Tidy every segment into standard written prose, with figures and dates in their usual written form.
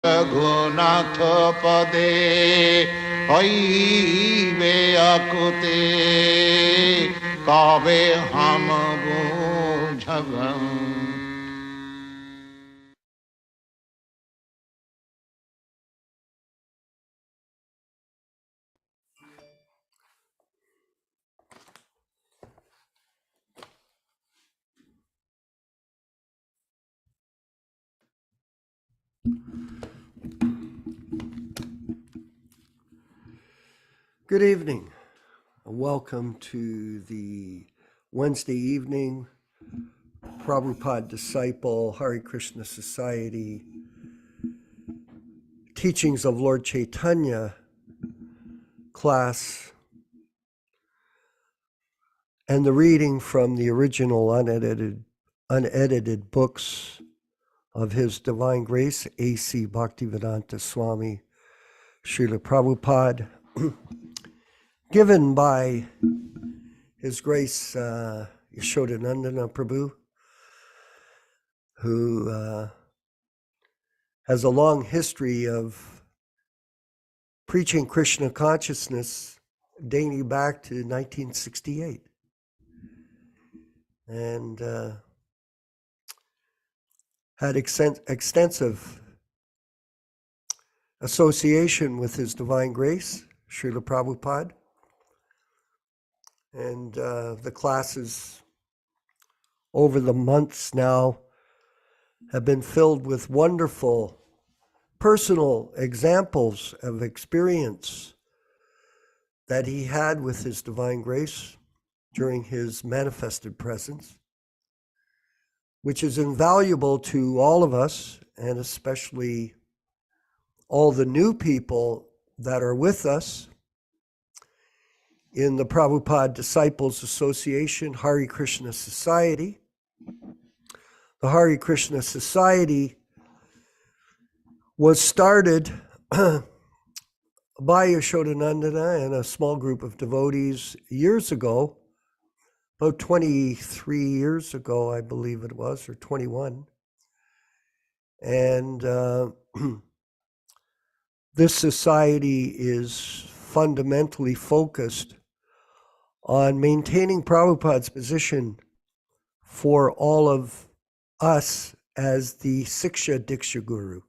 रघुनाथ पदे हईबे अकुते कबे हम बुझब। Good evening. Welcome to the Wednesday evening Prabhupada Disciple Hare Krishna Society Teachings of Lord Chaitanya class and the reading from the original unedited books of His Divine Grace A.C. Bhaktivedanta Swami Prabhupāda, given by His Grace Yaśodā-nandana Prabhu, who has a long history of preaching Krishna consciousness dating back to 1968. And had extensive association with His Divine Grace, Srila Prabhupada. And the classes over the months now have been filled with wonderful personal examples of experience that he had with His Divine Grace during his manifested presence, which is invaluable to all of us, and especially all the new people that are with us in the Prabhupada Disciples Association, Hare Krishna Society. The Hare Krishna Society was started by Yaśodā-nandana and a small group of devotees years ago, about 23 years ago, I believe it was, or 21. And this society is fundamentally focused on maintaining Prabhupada's position for all of us as the Siksha Diksha Guru.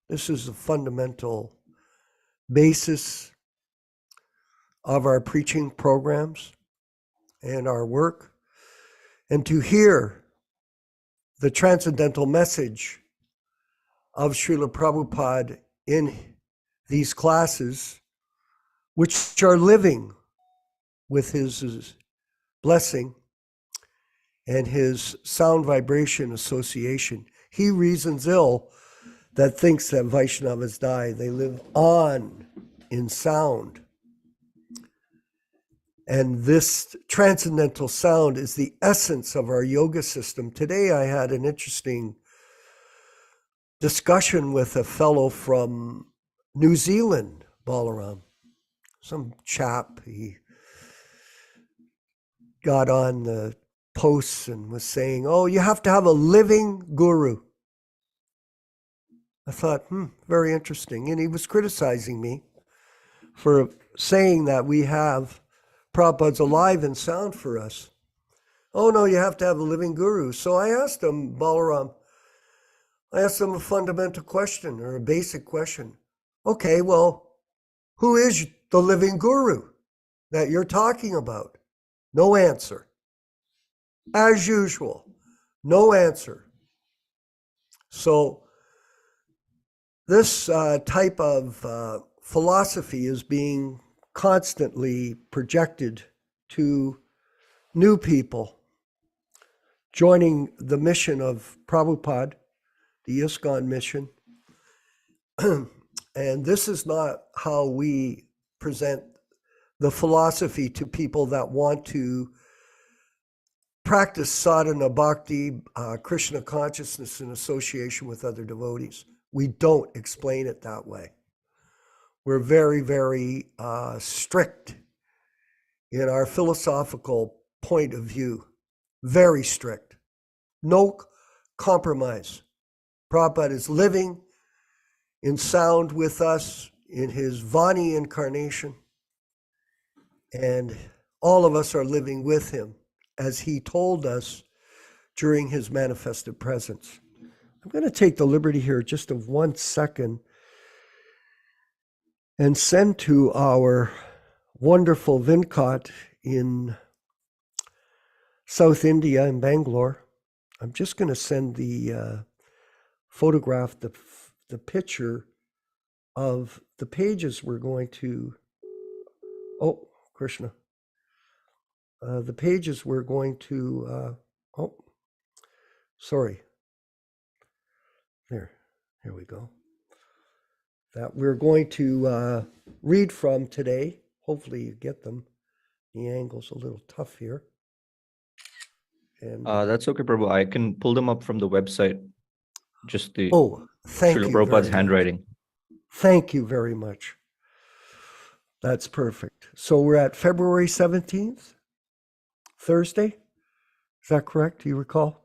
This is the fundamental basis of our preaching programs and our work. And to hear the transcendental message of Srila Prabhupada in these classes, which are living with his blessing and his sound vibration association. He reasons ill that thinks that Vaishnavas die. They live on in sound. And this transcendental sound is the essence of our yoga system. Today I had an interesting discussion with a fellow from New Zealand, Balaram. Some chap, he got on the posts and was saying, oh, you have to have a living guru. I thought, very interesting. And he was criticizing me for saying that we have Prabhupada's alive and sound for us. Oh no, you have to have a living guru. So I asked him, Balaram, I asked him a fundamental question or a basic question. Okay, well, who is the living guru that you're talking about? No answer. As usual, no answer. So this type of philosophy is being constantly projected to new people joining the mission of Prabhupada, the ISKCON mission. And this is not how we present the philosophy to people that want to practice sadhana bhakti, Krishna consciousness in association with other devotees. We don't explain it that way. We're very, very strict in our philosophical point of view. Very strict. No compromise. Prabhupada is living in sound with us in his Vani incarnation. And all of us are living with him as he told us during his manifested presence. I'm going to take the liberty here just of 1 second and send to our wonderful Vinkat in South India in Bangalore. I'm just going to send the photograph, the picture of the pages we're going to, oh, Krishna. The pages we're going to, oh, sorry. Here we go. That we're going to read from today. Hopefully you get them. The angle's a little tough here. And that's okay, Prabhu. I can pull them up from the website. Just the thank Srila you Prabhupada's very handwriting. much. Thank you very much. That's perfect. So we're at February 17th, Thursday. Is that correct? Do you recall?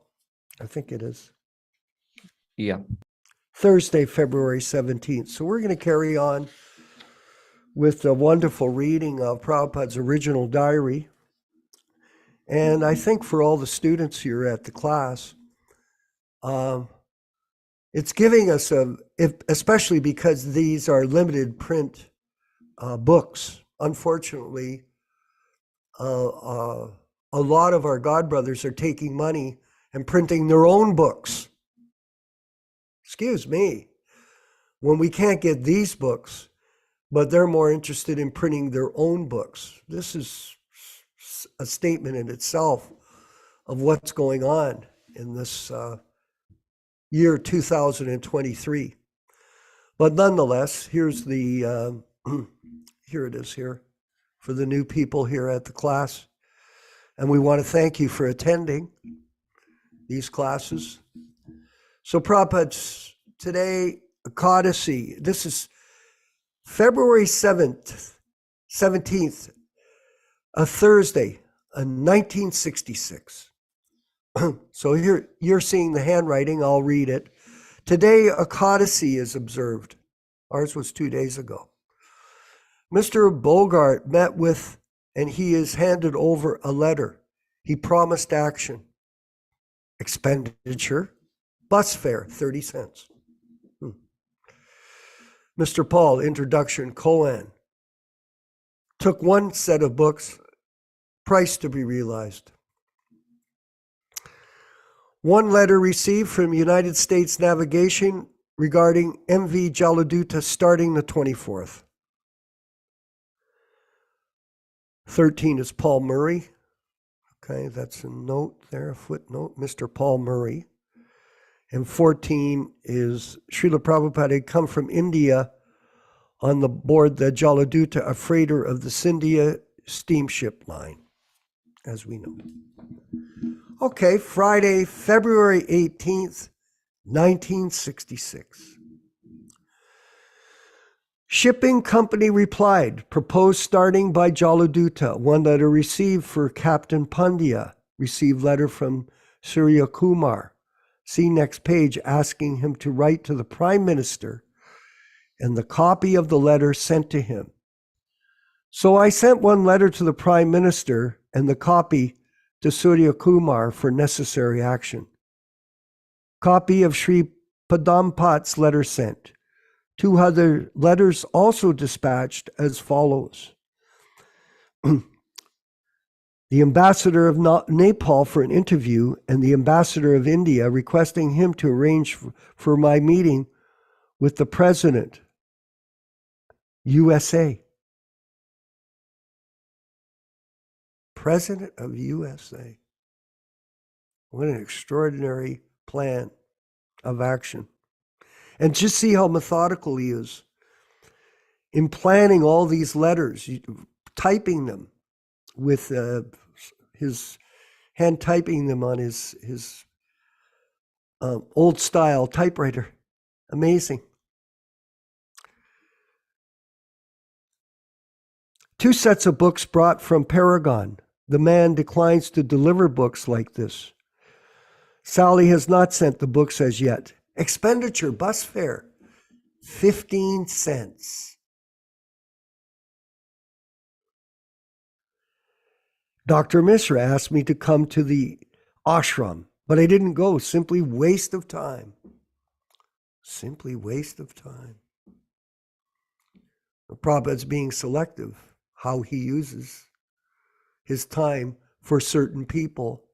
I think it is. Yeah. Thursday, February 17th. So we're going to carry on with the wonderful reading of Prabhupada's original diary. And I think for all the students here at the class, it's giving us especially because these are limited print books. Unfortunately, a lot of our godbrothers are taking money and printing their own books. Excuse me, when we can't get these books, but they're more interested in printing their own books. This is a statement in itself of what's going on in this year 2023. But nonetheless, here's the, here it is here for the new people here at the class. And we want to thank you for attending these classes. So Prabhupada's today, Ekadasi, this is February 17th, a Thursday, 1966. So here you're seeing the handwriting, I'll read it. Today, Ekadasi is observed. Ours was 2 days ago. Mr. Bogart met with, and he is handed over a letter. He promised action. Expenditure, bus fare, 30 cents. Mr. Paul, introduction, koan. Took one set of books, price to be realized. One letter received from United States Navigation regarding MV Jaladuta starting the 24th. 13 is Paul Murray. Okay, that's a note there, a footnote, Mr. Paul Murray. And 14 is Srila Prabhupada had come from India on the board the Jaladuta, a freighter of the Scindia steamship line, as we know. Okay, Friday, February 18th, 1966. Shipping company replied, proposed starting by Jaladuta. One letter received for Captain Pandya. Received letter from Surya Kumar. See next page, asking him to write to the Prime Minister and the copy of the letter sent to him. So I sent one letter to the Prime Minister and the copy to Surya Kumar for necessary action. Copy of Sri Padampat's letter sent. 2 other letters also dispatched as follows. The ambassador of Nepal for an interview and the ambassador of India requesting him to arrange for my meeting with the president, USA. President of USA. What an extraordinary plan of action. And just see how methodical he is in planning all these letters, typing them with his hand typing them on his old style typewriter. Amazing. 2 sets of books brought from Paragon. The man declines to deliver books like this. Sally has not sent the books as yet. Expenditure, bus fare. 15 cents. Dr. Mishra asked me to come to the ashram, but I didn't go. Simply waste of time. Simply waste of time. Prabhupada's being selective, how he uses his time for certain people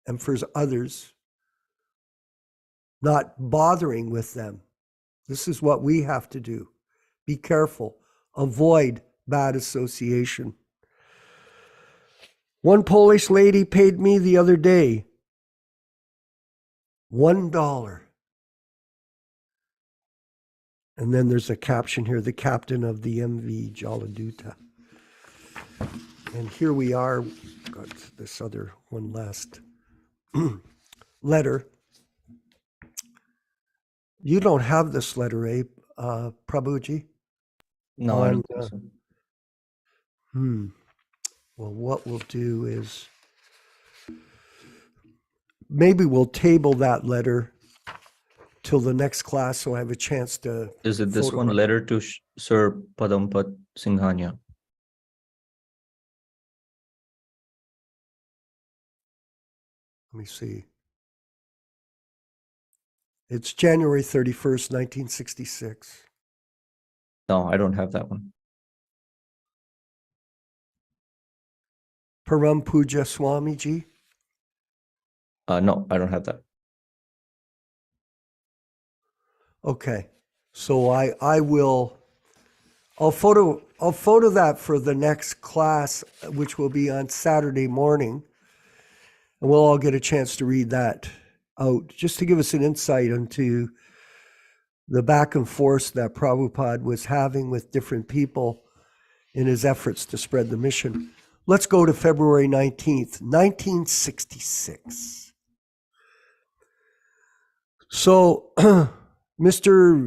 and for others, not bothering with them. This is what we have to do. Be careful. Avoid bad association. One Polish lady paid me the other day $1. And then there's a caption here, the captain of the MV Jaladuta. And here we are, got this other one last letter. You don't have this letter, Prabhuji? No, I don't think so. Well, what we'll do is maybe we'll table that letter till the next class so I have a chance to... Is it this one, letter to Sir Padampat Singhania? Let me see. It's January 31st, 1966. No, I don't have that one. Param Puja Swamiji? No, I don't have that. Okay, so I'll photo that for the next class, which will be on Saturday morning, and we'll all get a chance to read that out, just to give us an insight into the back and forth that Prabhupada was having with different people in his efforts to spread the mission. Let's go to February 19th, 1966. So, Mr.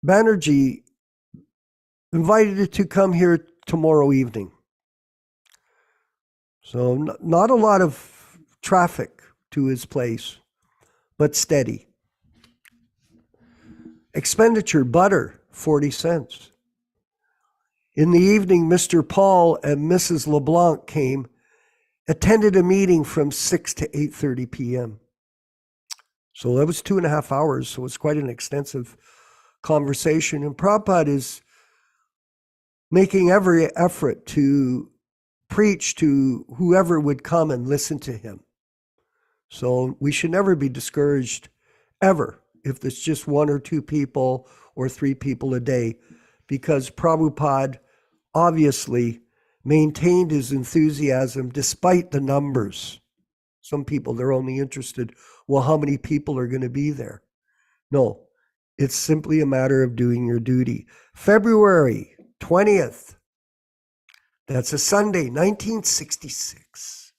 Banerjee invited it to come here tomorrow evening. So not a lot of traffic to his place, but steady. Expenditure, butter, 40 cents. In the evening, Mr. Paul and Mrs. LeBlanc came, attended a meeting from 6 to 8:30 p.m. So that was 2.5 hours, so it's quite an extensive conversation. And Prabhupada is making every effort to preach to whoever would come and listen to him. So we should never be discouraged, ever, if there's just 1 or 2 people or 3 people a day, because Prabhupada obviously maintained his enthusiasm despite the numbers. Some people, they're only interested, well, how many people are going to be there? No, it's simply a matter of doing your duty. February 20th, that's a Sunday, 1966.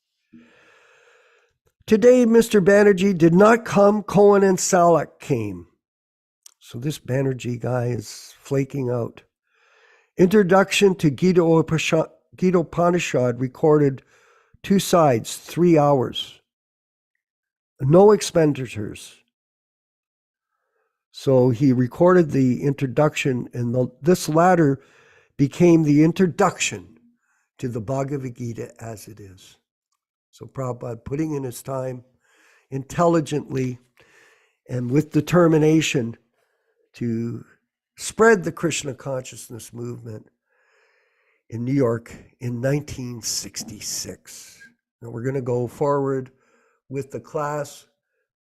Today, Mr. Banerjee did not come, Cohen and Salak came. So this Banerjee guy is flaking out. Introduction to Gita Upanishad recorded 2 sides, 3 hours. No expenditures. So he recorded the introduction, and this latter became the introduction to the Bhagavad Gita as it is. So Prabhupada putting in his time intelligently and with determination to spread the Krishna Consciousness movement in New York in 1966. Now we're going to go forward with the class.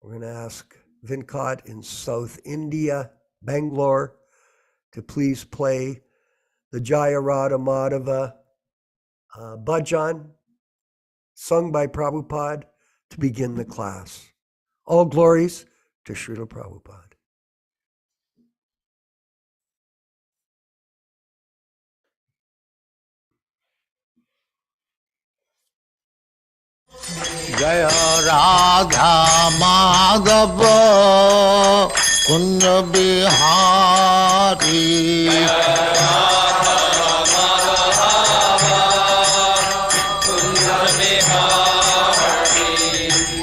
We're going to ask Venkat in South India, Bangalore, to please play the Jaya Radha Madhava bhajan, sung by Prabhupada, to begin the class. All glories to Srila Prabhupada. Jaya Radha Madhava Kunja Bihari.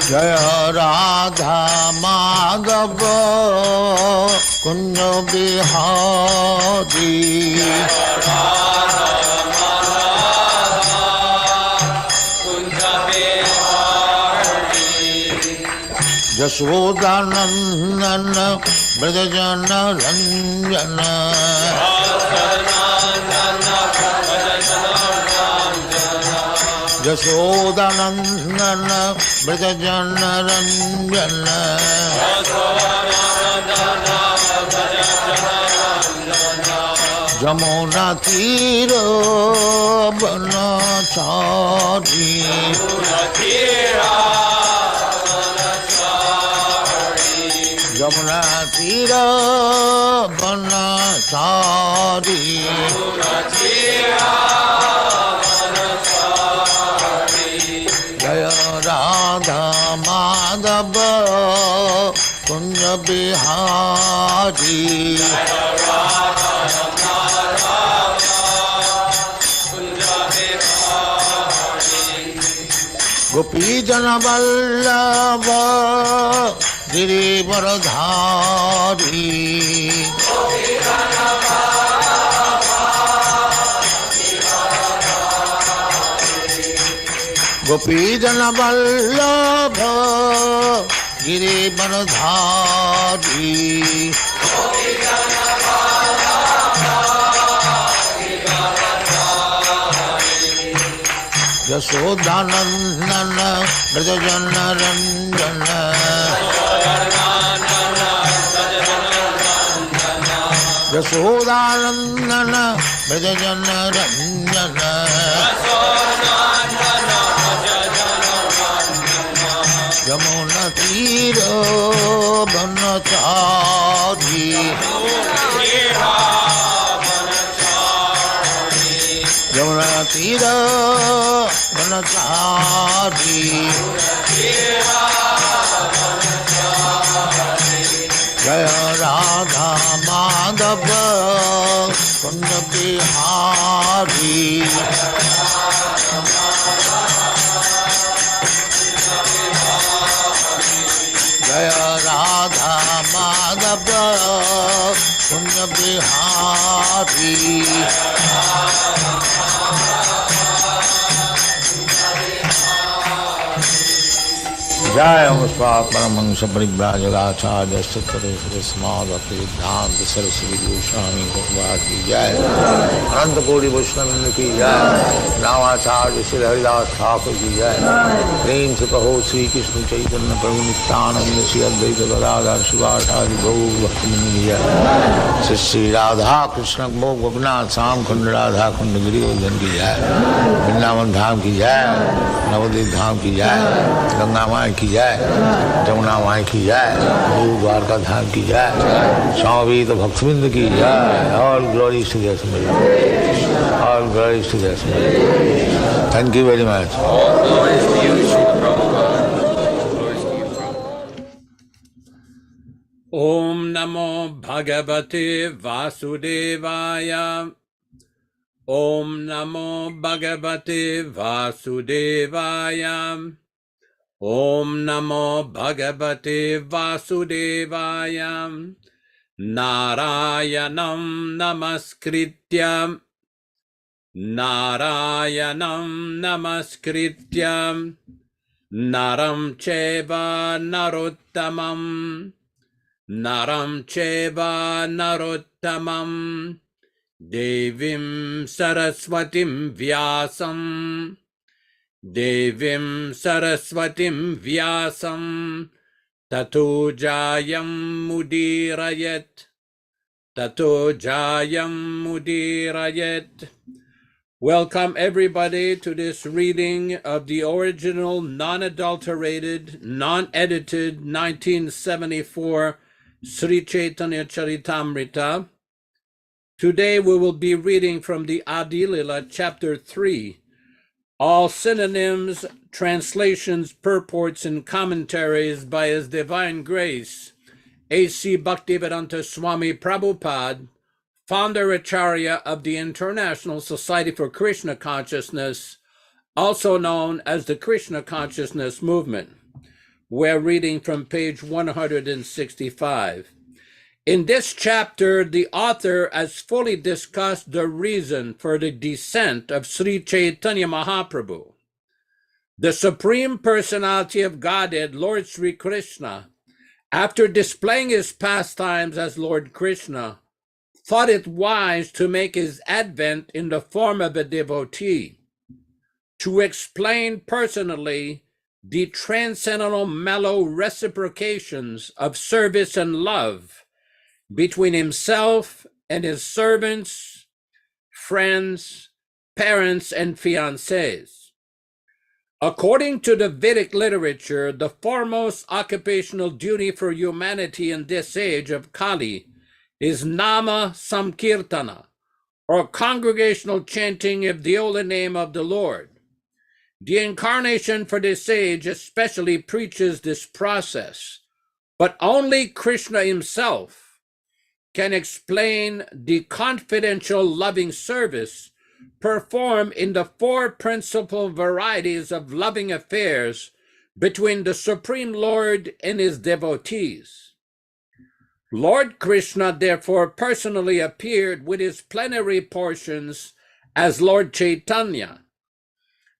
Jaya Radha Madhava Kunja Bihari Yaśodā-nandana Brajajana Ranjana Yaśodā-nandana Brajajana Ranjana Jamuna Tira Banachari Jamuna Tira Banachari Jaya Radha Madhava Kunja Bihari Gopi Jana Vallabha Girivaradhari Gopi Jana Vallabha Girivaradhari Yaśodā-nandana Brajajana Ranjana Yaśodā-nandana Brajajana Ranjana Jamuna Tira Banachari Jamuna Tira Banachari Jaya Radha Madhava Kunja Bihari Jaya Radha Madhava Kunja Bihari Jaya Muspa Paramahansa Parivrajagācārya Sattvaresvara Bhaktivedanta Saraswati Goswami Prabhupāda ki Jai Ananta Koti Vaishnava ki Jai Nāmācārya Sri Haridas Thakur ki Jai Prem se kaho Sri Krishna Caitanya Prabhu Nityananda Sri Advaita Gadadhar Srivāsadi Gaur Bhaktivinoda ki Jai Sri Sri Radha Krishna Mokh Gopinath Sam Khand Radha Khand Girivardhan ki Jai Vrindavan Dham ki Jai Navadvip Dham ki Jai Ganga Mai ki Jai Jamuna Mai ki Jai Guru Dwarka Dham ki Jai Swami Bhaktivedanta ki Jai All glories to their Summit. All glories to their Summit. Thank you very much. All glories to you, Srila Prabhupada. Glories to you, Prabhupada. Om Namo Bhagavate Vasudevaya. Om Namo Bhagavate Vasudevaya. Om Namo Bhagavate Vasudevaya. Narayanam Namaskritya. Narayanam Namaskritya. Naram Cheva Narottamam. Naram Cheva Narottamam. Devim Saraswatim Vyasam. Devim Saraswatim Vyasam. Tato Jayam Mudirayet. Tato Jayam Mudirayet. Welcome everybody to this reading of the original, non-adulterated, non-edited 1974 Sri Caitanya-caritāmṛta. Today we will be reading from the Adi-lila, chapter 3. All synonyms, translations, purports, and commentaries by His Divine Grace A.C. Bhaktivedanta Swami Prabhupāda, Founder-Ācārya of the International Society for Krishna Consciousness, also known as the Krishna Consciousness Movement. We're reading from page 165. In this chapter, the author has fully discussed the reason for the descent of Sri Chaitanya Mahaprabhu. The Supreme Personality of Godhead, Lord Sri Krishna, after displaying his pastimes as Lord Krishna, thought it wise to make his advent in the form of a devotee, to explain personally the transcendental mellow reciprocations of service and love between himself and his servants, friends, parents, and fiancés. According to the Vedic literature, the foremost occupational duty for humanity in this age of Kali is Nama Samkirtana, or congregational chanting of the holy name of the Lord. The incarnation for this age especially preaches this process, but only Krishna himself can explain the confidential loving service performed in the four principal varieties of loving affairs between the Supreme Lord and his devotees. Lord Krishna therefore personally appeared with his plenary portions as Lord Chaitanya.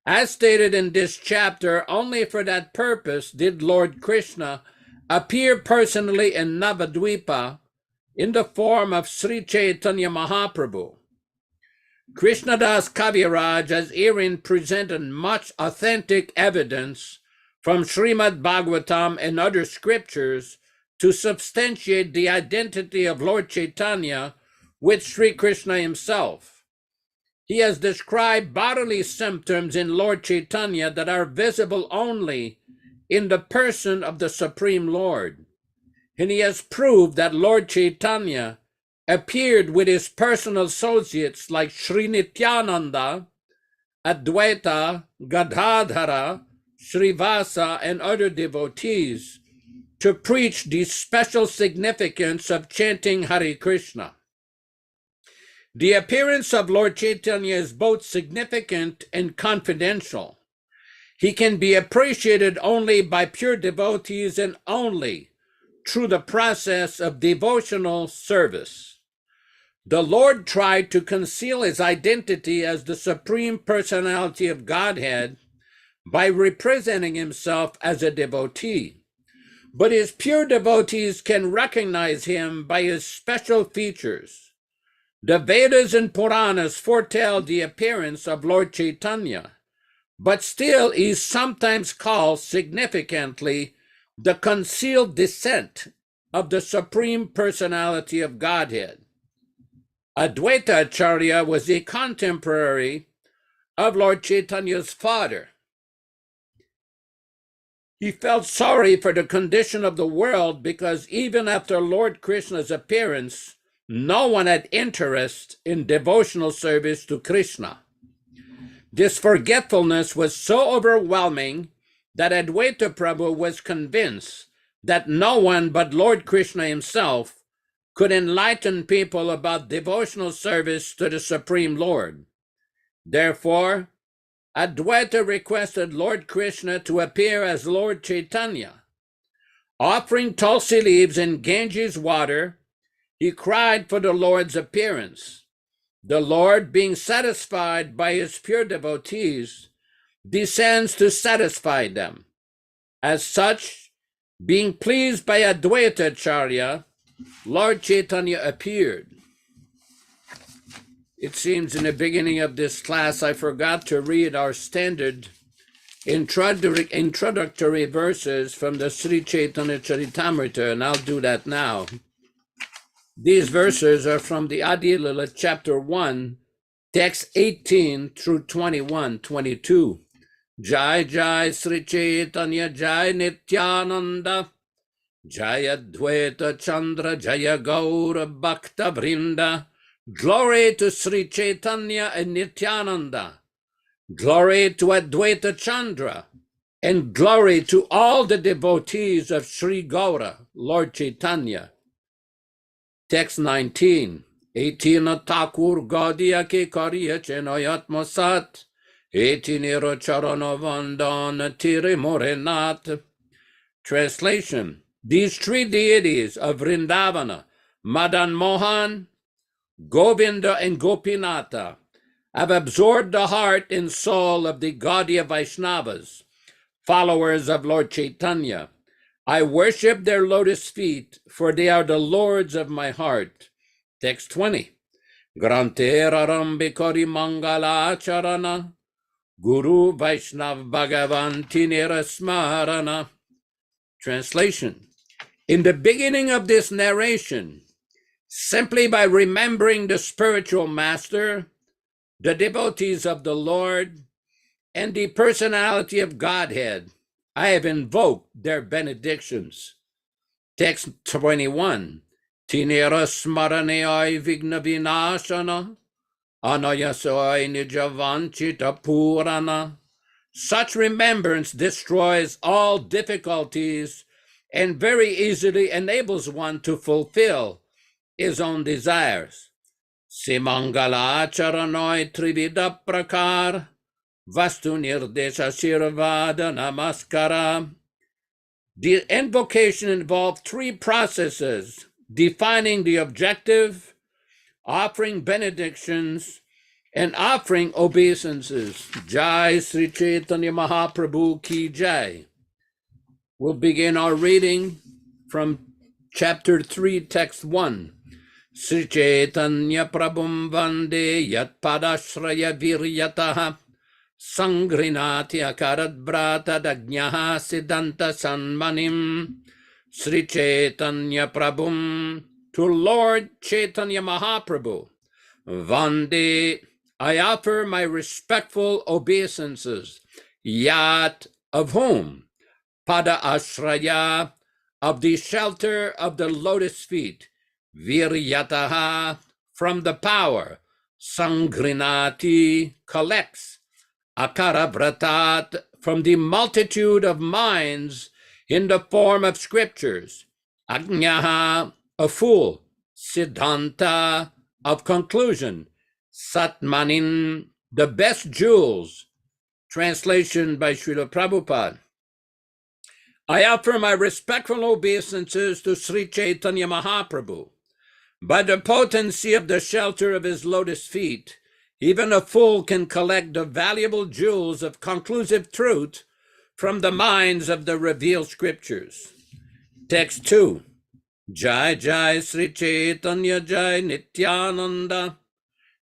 As stated in this chapter, only for that purpose did Lord Krishna appear personally in Navadvipa in the form of Sri Chaitanya Mahaprabhu. Krishnadas Kaviraj has herein presented much authentic evidence from Srimad Bhagavatam and other scriptures to substantiate the identity of Lord Chaitanya with Sri Krishna himself. He has described bodily symptoms in Lord Chaitanya that are visible only in the person of the Supreme Lord. And he has proved that Lord Chaitanya appeared with his personal associates like Sri Nityananda, Advaita, Gadadhara, Srivasa, and other devotees to preach the special significance of chanting Hare Krishna. The appearance of Lord Chaitanya is both significant and confidential. He can be appreciated only by pure devotees and only through the process of devotional service. The Lord tried to conceal his identity as the Supreme Personality of Godhead by representing himself as a devotee. But his pure devotees can recognize him by his special features. The Vedas and Puranas foretell the appearance of Lord Chaitanya, but still he is sometimes called significantly the concealed descent of the Supreme Personality of Godhead. Advaita-ācārya was a contemporary of Lord Chaitanya's father. He felt sorry for the condition of the world because even after Lord Krishna's appearance, no one had interest in devotional service to Krishna. This forgetfulness was so overwhelming that Advaita Prabhu was convinced that no one but Lord Krishna himself could enlighten people about devotional service to the Supreme Lord. Therefore, Advaita requested Lord Krishna to appear as Lord Chaitanya. Offering tulsi leaves and Ganges water, he cried for the Lord's appearance. The Lord, being satisfied by his pure devotees, descends to satisfy them. As such, being pleased by Advaita-ācārya, Lord Chaitanya appeared. It seems in the beginning of this class I forgot to read our standard introductory verses from the Sri Caitanya-caritāmṛta, and I'll do that now. These verses are from the Adi Lila chapter 1, text 18 through 21-22. Jai Jai Sri Chaitanya Jai Nityananda Jaya Advaita Chandra Jaya Gaura Bhakta Vrinda. Glory to Sri Chaitanya and Nityananda. Glory to Advaita Chandra. And glory to all the devotees of Sri Gaura, Lord Chaitanya. Text 19. Etina Thakur Gaudiya ke Kariya Chenayatma Sat. Etiniro Charana Vandana Tire Morenat. Translation. These three deities of Vrindavana, Madan Mohan, Govinda, and Gopinatha have absorbed the heart and soul of the Gaudiya Vaishnavas, followers of Lord Chaitanya. I worship their lotus feet, for they are the lords of my heart. Text 20. Grantera Rambikari Mangala Charana, Guru Vaishnav Bhagavan Tinera Smarana. Translation. In the beginning of this narration, simply by remembering the spiritual master, the devotees of the Lord, and the personality of Godhead, I have invoked their benedictions. Text 21. Tinera smaraneyai vigna vinashana, anayasoi nijavanchita purana. Such remembrance destroys all difficulties and very easily enables one to fulfill his own desires. Simangala charanoi trivida prakar, vastu nirdesha shirvada namaskara. The invocation involved three processes: defining the objective, offering benedictions, and offering obeisances. Jai Sri Chaitanya Mahaprabhu Ki Jai. We'll begin our reading from chapter 3, text 1. Sri Chaitanya Prabhum Vande Yat Padashraya Viryataha Sangrinati Akaradbrata Dagnaha Siddhanta Sanmanim. Sri Chaitanya Prabhum, to Lord Chaitanya Mahaprabhu, Vande, I offer my respectful obeisances. Yat, of whom? Pada Ashraya, of the shelter of the lotus feet. Viryataha, from the power. Sangrinati, collects. Akarabratat, from the multitude of minds in the form of scriptures. Agnaha, a fool. Siddhanta, of conclusion. Satmanin, the best jewels. Translation by Srila Prabhupada. I offer my respectful obeisances to Sri Chaitanya Mahaprabhu. By the potency of the shelter of his lotus feet, even a fool can collect the valuable jewels of conclusive truth from the minds of the revealed scriptures. Text 2. Jai Jai Sri Chaitanya Jai Nityananda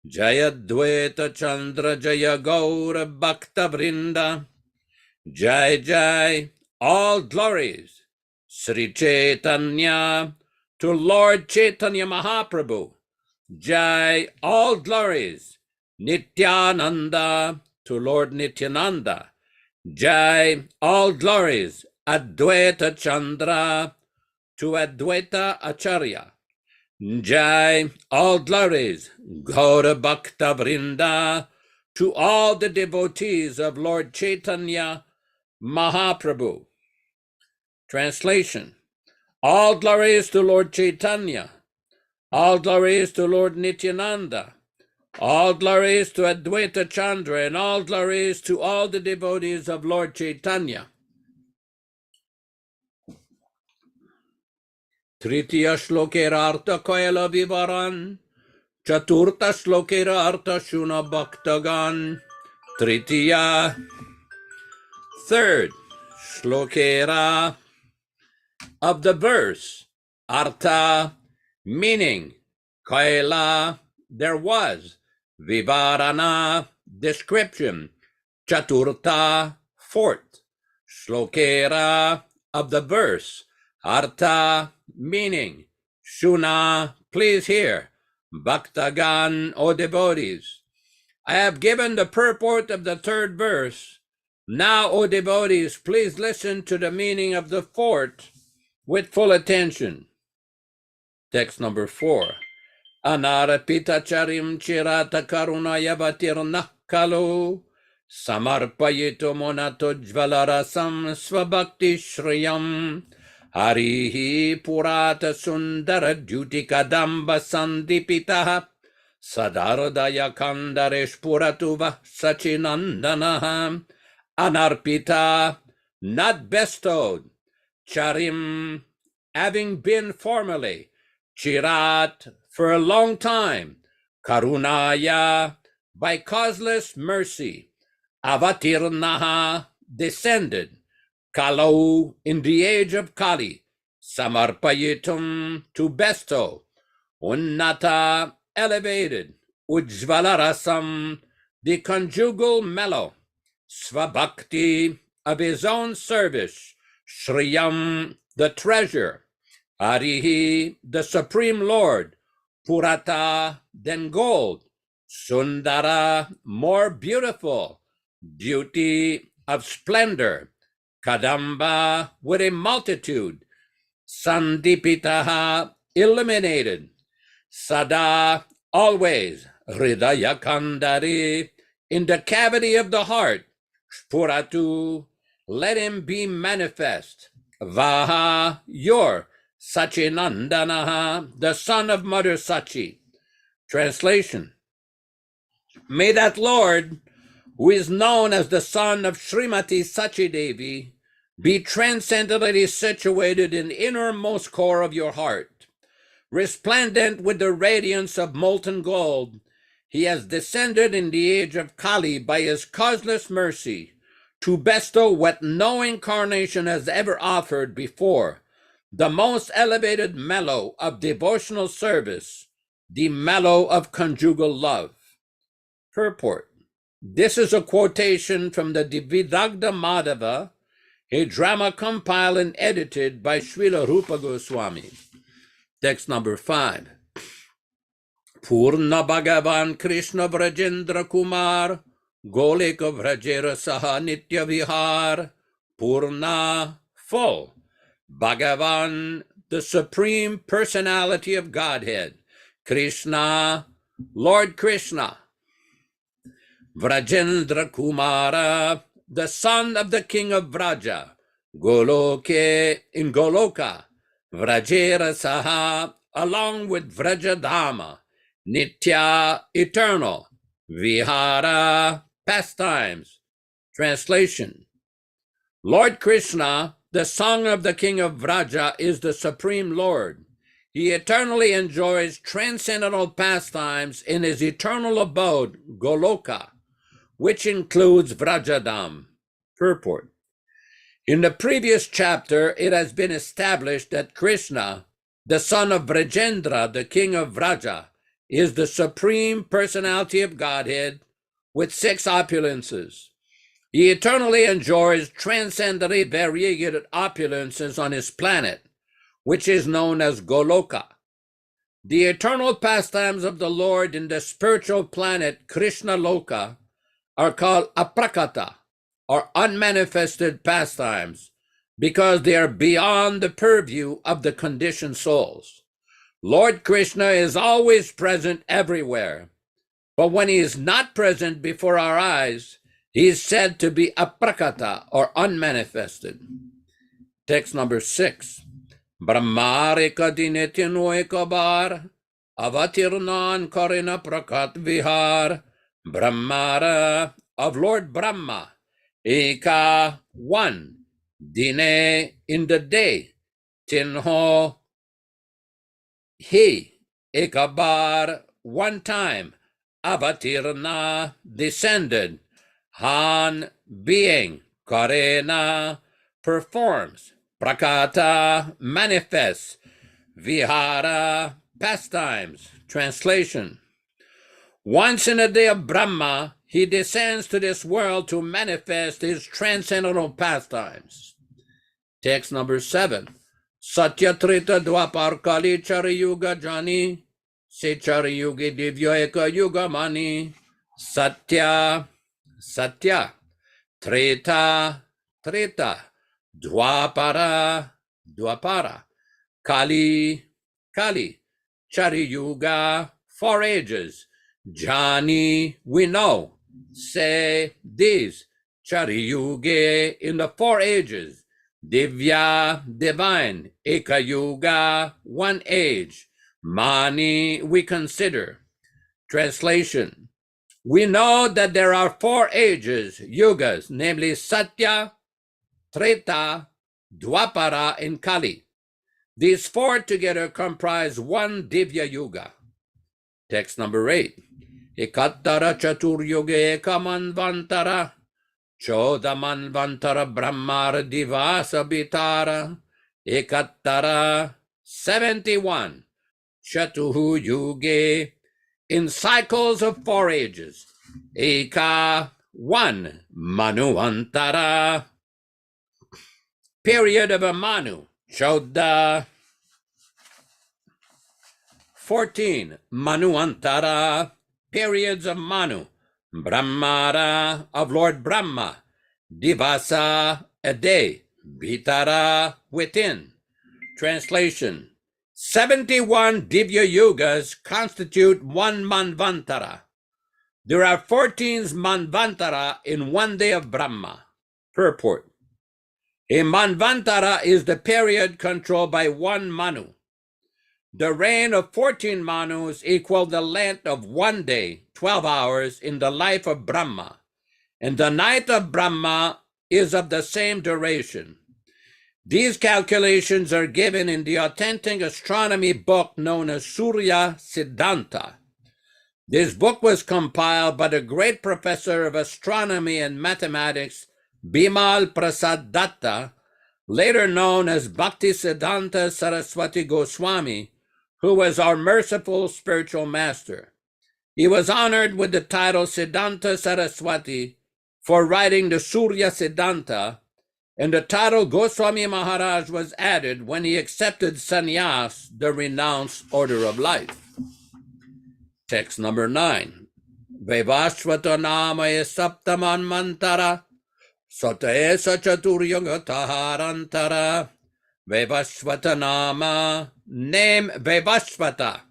Jaya Dvaita Chandra Jaya Gaura Bhakta Vrinda. Jai Jai, all glories, Sri Chaitanya, to Lord Chaitanya Mahaprabhu. Jai, all glories, Nityananda, to Lord Nityananda. Jai, all glories, Advaita Chandra, to Advaita Acharya. Jai, all glories, Gaura Bhakta Vrinda, to all the devotees of Lord Chaitanya Mahaprabhu. Translation. All glories to Lord Chaitanya. All glories to Lord Nityananda. All glories to Advaita Chandra, and all glories to all the devotees of Lord Chaitanya. Tritiya shlokera artha koela vivaran. Chaturta shlokera artha shuna bhaktagan. Tritiya. Third shlokera of the verse. Artha, meaning. Koela, there was. Vivarana, description. Chaturta, fourth. Shlokera, of the verse. Artha, meaning. Shuna, please hear. Bhaktagan, O devotees. I have given the purport of the third verse. Now, O devotees, please listen to the meaning of the fourth with full attention. Text number 4. Anarapita charim chirata karunaya vatirna kalu samarpayito monato jvalarasam svabhakti shriyam harihi purata sundara dhyutika damba sandipitaha sadardaya kandaresh puratuva sachinandanaha. Anarpita, not bestowed. Charim, having been formerly. Chirat, for a long time, Karunaya, by causeless mercy, Avatirnaha, descended, Kalau, in the age of Kali, Samarpayitum, to bestow, Unnata, elevated, Ujvalarasam, the conjugal mellow, Svabhakti, of his own service, Shriyam, the treasure, Arihi, the Supreme Lord, Purata, then gold, Sundara, more beautiful, beauty of splendor, Kadamba, with a multitude, Sandipitaha, illuminated, Sada, always, Hridaya Kandari, in the cavity of the heart, Puratu, let him be manifest, Vaha, your, Sachinandanaha, the son of Mother Sachi. Translation: May that Lord, who is known as the son of Srimati Sachi Devi, be transcendently situated in the innermost core of your heart. Resplendent with the radiance of molten gold, he has descended in the age of Kali by his causeless mercy to bestow what no incarnation has ever offered before, the most elevated mellow of devotional service, the mellow of conjugal love. Purport: This is a quotation from the Vidagdha Madhava, a drama compiled and edited by Srila Rupa Goswami. Text number 5. Purna Bhagavan Krishna Vrajendra Kumar Golika Vrajera Saha Nitya Vihar. Purna, full. Bhagavan, the Supreme Personality of Godhead. Krishna, Lord Krishna. Vrajendra Kumara, the son of the king of Vraja. Goloke, in Goloka. Vrajera Saha, along with Vrajadama. Nitya, eternal. Vihara, pastimes. Translation: Lord Krishna, the son of the king of Vraja, is the Supreme Lord. He eternally enjoys transcendental pastimes in his eternal abode, Goloka, which includes Vrajadam. Purport: In the previous chapter, it has been established that Krishna, the son of Vrajendra, the king of Vraja, is the Supreme Personality of Godhead with 6 opulences. He eternally enjoys transcendently variegated opulences on his planet, which is known as Goloka. The eternal pastimes of the Lord in the spiritual planet Krishna Loka are called aprakata, or unmanifested pastimes, because they are beyond the purview of the conditioned souls. Lord Krishna is always present everywhere, but when he is not present before our eyes, he is said to be aprakata, or unmanifested. Text number 6. Brahmarika dinetinoekabar avatirnan karina prakat vihar. Brahmara, of Lord Brahma. Eka, 1. Dine, in the day. Tinho, he. Ekabar, 1 time. Avatirna, descended. Han, being. Karena, performs. Prakata, manifests. Vihara, pastimes. Translation: Once in a day of Brahma, he descends to this world to manifest his transcendental pastimes. Text number 7. Satyatrita Dwapar Kali Chariyuga Jani Se Chariyugi Divyoeka Yuga Mani. Satya, Satya. Treta, Treta. Dwapara, Dwapara. Kali, Kali. Chariyuga, 4 ages. Jani, we know. Se, these. Chariyuge, in the 4 ages. Divya, divine. Ekayuga, 1 age. Mani, we consider. Translation: We know that there are 4 ages, yugas, namely Satya, Treta, Dwapara, and Kali. These four together comprise one Divya Yuga. Text number 8. Ekattara Chaturyuga Ekamanvantara Chodamanvantara Brahmara Divasa Bitara Ekattara 71 Chatuhu Yuge in cycles of 4 ages. Eka 1 Manuantara period of a Manu. Choda 14 Manuantara periods of Manu. Brahmara of Lord Brahma. Divasa a day. Vitara within. Translation: 71 Divya Yugas constitute one Manvantara. There are 14 Manvantara in one day of Brahma. Purport: a Manvantara is the period controlled by one Manu. The reign of 14 Manus equal the length of one day, 12 hours, in the life of Brahma, and the night of Brahma is of the same duration. These calculations are given in the authentic astronomy book known as Surya Siddhanta. This book was compiled by the great professor of astronomy and mathematics, Bimal Prasad Datta, later known as Bhaktisiddhanta Saraswati Goswami, who was our merciful spiritual master. He was honored with the title Siddhanta Saraswati for writing the Surya Siddhanta, and the title Goswami Maharaj was added when he accepted sannyas, the renounced order of life. Text number 9. Vaivashvata namaya saptaman mantara Sataesa Chaturyuga Taharantara. Vaivashvata nama, name Vaivashvata,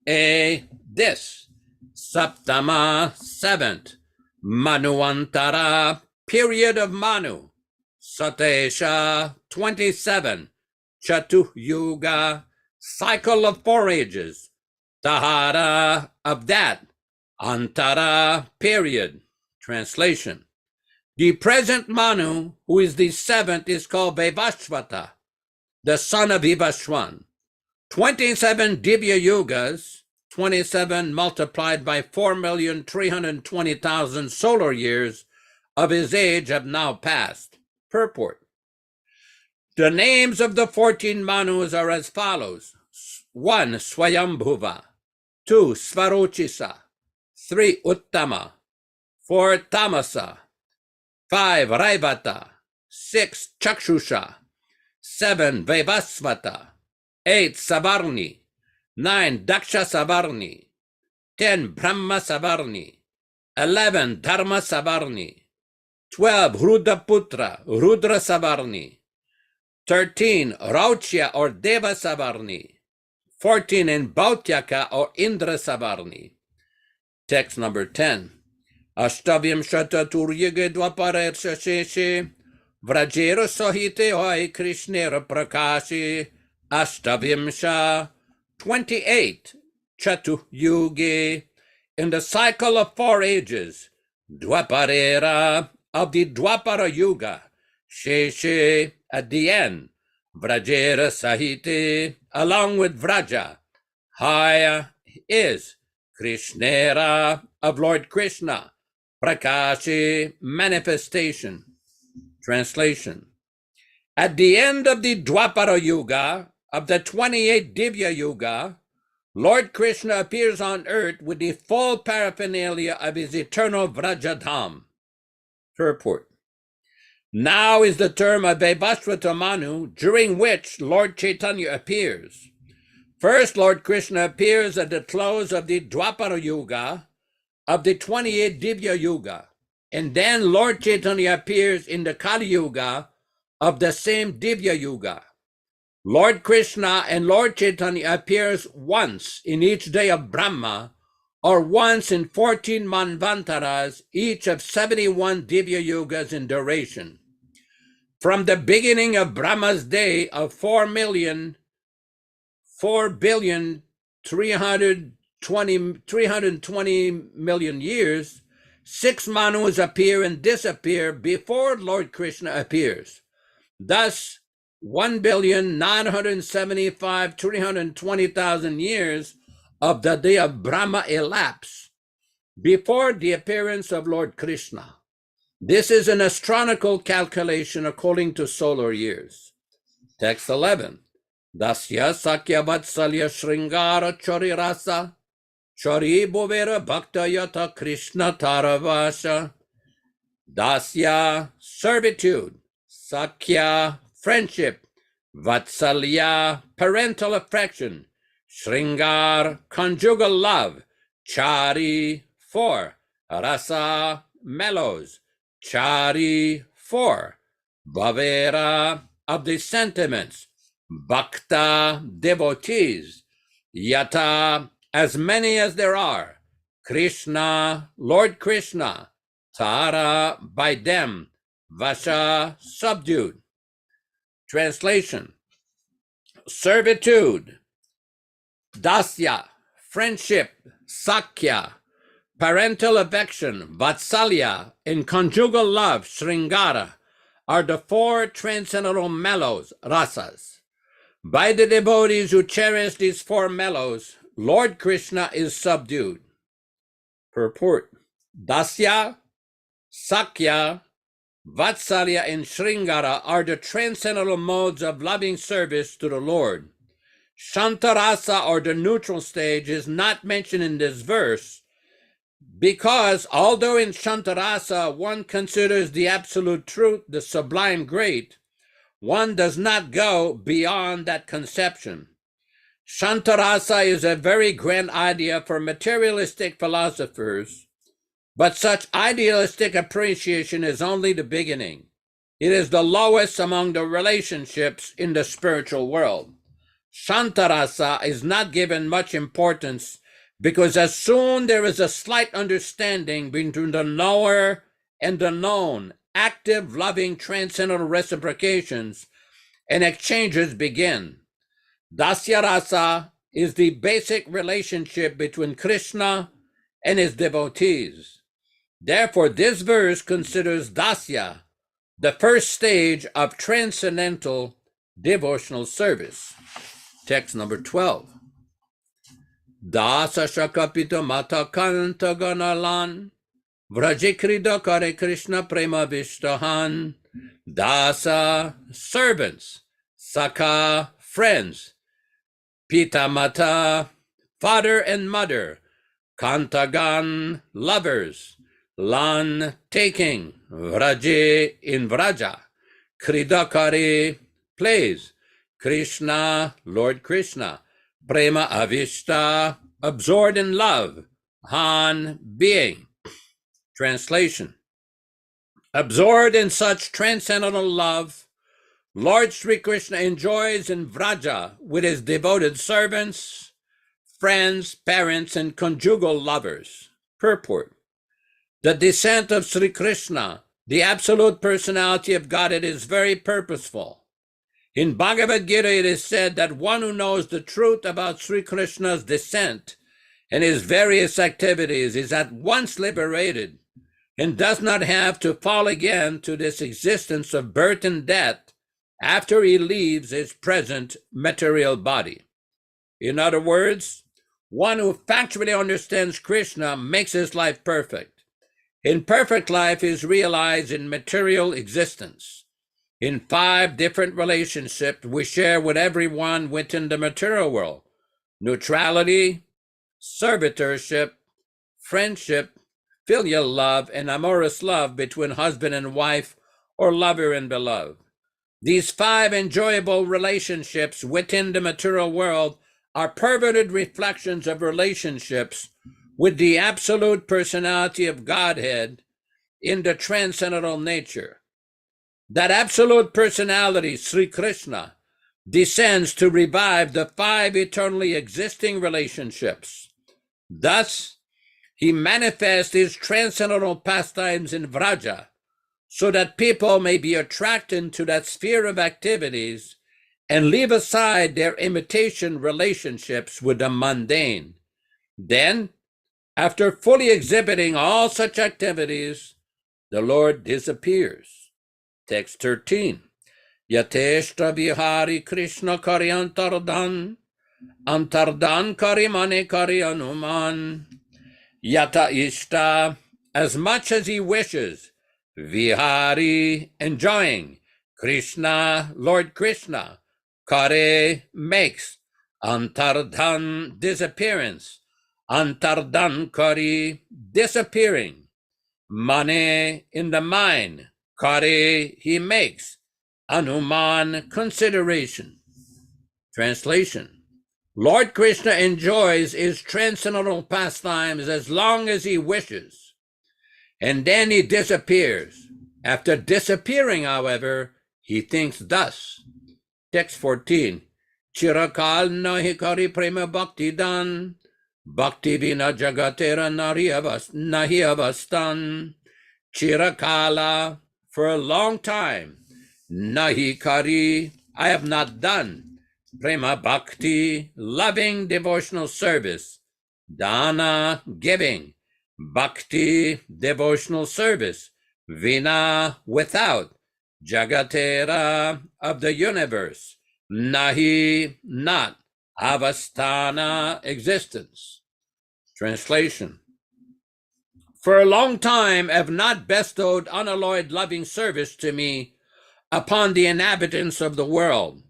this, Saptama, 7th, Manuantara, period of Manu, Satesha, 27, Chatu Yuga, cycle of 4 ages, Tahara, of that, Antara, period. Translation: the present Manu, who is the 7th, is called Vaivashvata, the son of Vivashwan. 27 Divya Yugas, 27 multiplied by 4,320,000 solar years of his age have now passed. Purport: the names of the 14 Manus are as follows. 1 Swayambhuva, 2 Svarochisa, 3 Uttama, 4 Tamasa, 5 Raivata, 6 Chakshusha, 7 Vaivasvata, 8 Savarni, 9 Daksha Savarni, 10 Brahma Savarni, 11 Dharma Savarni, 12 Rudraputra, Rudra Savarni, 13 Rauchya or Deva Savarni, 14 in Bhautyaka or Indra Savarni. Text number 10. Ashtavyam Shataturyaga Dwapare Shashe Vrajera Sahite Hare Krishna Prakashi Ashtavyamsha 28 Chatu Yuge in the cycle of 4 ages, Dwaparera of the Dwapara Yuga, Sheshe at the end, Vrajera Sahite along with Vraja, Haya is Krishnera of Lord Krishna, Prakashi manifestation. Translation: at the end of the Dwapara Yuga, of the 28 Divya Yuga, Lord Krishna appears on earth with the full paraphernalia of his eternal Vrajadham. Purport: now is the term of Vaivashvata Manu, during which Lord Chaitanya appears. First, Lord Krishna appears at the close of the Dwapara Yuga of the 28 Divya Yuga, and then Lord Chaitanya appears in the Kali Yuga of the same Divya Yuga. Lord Krishna and Lord Chaitanya appears once in each day of Brahma, or once in 14 Manvantaras, each of 71 Divya Yugas in duration. From the beginning of Brahma's day of 4,320 million years, 6 Manus appear and disappear before Lord Krishna appears. Thus, 1,975,320,000 years of the day of Brahma elapse before the appearance of Lord Krishna. This is an astronomical calculation according to solar years. Text 11. Dasya Sakya Vatsalya Shringara Chori Rasa Chori Bovera Bhakta Yata Krishna Taravasha. Dasya, servitude. Sakya, friendship. Vatsalya, parental affection. Shringar, conjugal love. Chari, 4. Rasa, mellows. Chari, 4. Bhavera, of the sentiments. Bhakta, devotees. Yata, as many as there are. Krishna, Lord Krishna. Tara, by them. Vasha, subdued. Translation. Servitude. Dasya, friendship. Sakya, parental affection. Vatsalya, in conjugal love. Shringara, are the 4 transcendental mellows, rasas. By the devotees who cherish these 4 mellows, Lord Krishna is subdued. Purport. Dasya, Sakya, Vatsalya, and Shringara are the transcendental modes of loving service to the Lord. Shantarasa, or the neutral stage, is not mentioned in this verse because although in Shantarasa one considers the absolute truth, the sublime great, one does not go beyond that conception. Shantarasa is a very grand idea for materialistic philosophers, but such idealistic appreciation is only the beginning. It is the lowest among the relationships in the spiritual world. Shantarasa is not given much importance because as soon there is a slight understanding between the knower and the known, active, loving, transcendental reciprocations and exchanges begin. Dasya Rasa is the basic relationship between Krishna and his devotees. Therefore, this verse considers Dasya the first stage of transcendental devotional service. Text number 12. Dasa Shakapita Mata Kanta Ganalan Vrajikrida Hare Krishna Prema Vishtahan. Dasa, servants. Saka, friends. Pita Mata, father and mother. Kantagan, lovers. Lan, taking. Vraje, in Vraja. Kridakari, plays. Krishna, Lord Krishna. Prema Avishta, absorbed in love. Han, being. Translation. Absorbed in such transcendental love, Lord Sri Krishna enjoys in Vraja with his devoted servants, friends, parents, and conjugal lovers. Purport. The descent of Sri Krishna, the absolute personality of Godhead, is very purposeful. In Bhagavad Gita, it is said that one who knows the truth about Sri Krishna's descent and his various activities is at once liberated and does not have to fall again to this existence of birth and death after he leaves his present material body. In other words, one who factually understands Krishna makes his life perfect. In perfect life is realized in material existence. In 5 different relationships we share with everyone within the material world: neutrality, servitorship, friendship, filial love, and amorous love between husband and wife or lover and beloved. These 5 enjoyable relationships within the material world are perverted reflections of relationships with the absolute personality of Godhead in the transcendental nature. That absolute personality, Sri Krishna, descends to revive the 5 eternally existing relationships. Thus, he manifests his transcendental pastimes in Vraja so that people may be attracted to that sphere of activities and leave aside their imitation relationships with the mundane. Then, after fully exhibiting all such activities, the Lord disappears. Text 13. Yateshta Bihari Krishna Kari Antardan Kari Mane Kari Anuman Yata Ishta, as much as he wishes, Vihari, enjoying, Krishna, Lord Krishna, Kare, makes, Antardhan, disappearance, Antardhan Kari, disappearing, Mane, in the mind, Kare, he makes, Anuman, consideration. Translation: Lord Krishna enjoys his transcendental pastimes as long as he wishes, and then he disappears. After disappearing, however, he thinks thus. Text 14. Chirakal nahi kari prema bhakti dan, bhakti vina jagatera nahi avastan. Chirakala, for a long time, nahi kari, I have not done. Prema bhakti, loving devotional service. Dana, giving. Bhakti, devotional service. Vina, without. Jagatera, of the universe. Nahi, not. Avasthana, existence. Translation: For a long time I have not bestowed unalloyed loving service to me upon the inhabitants of the world.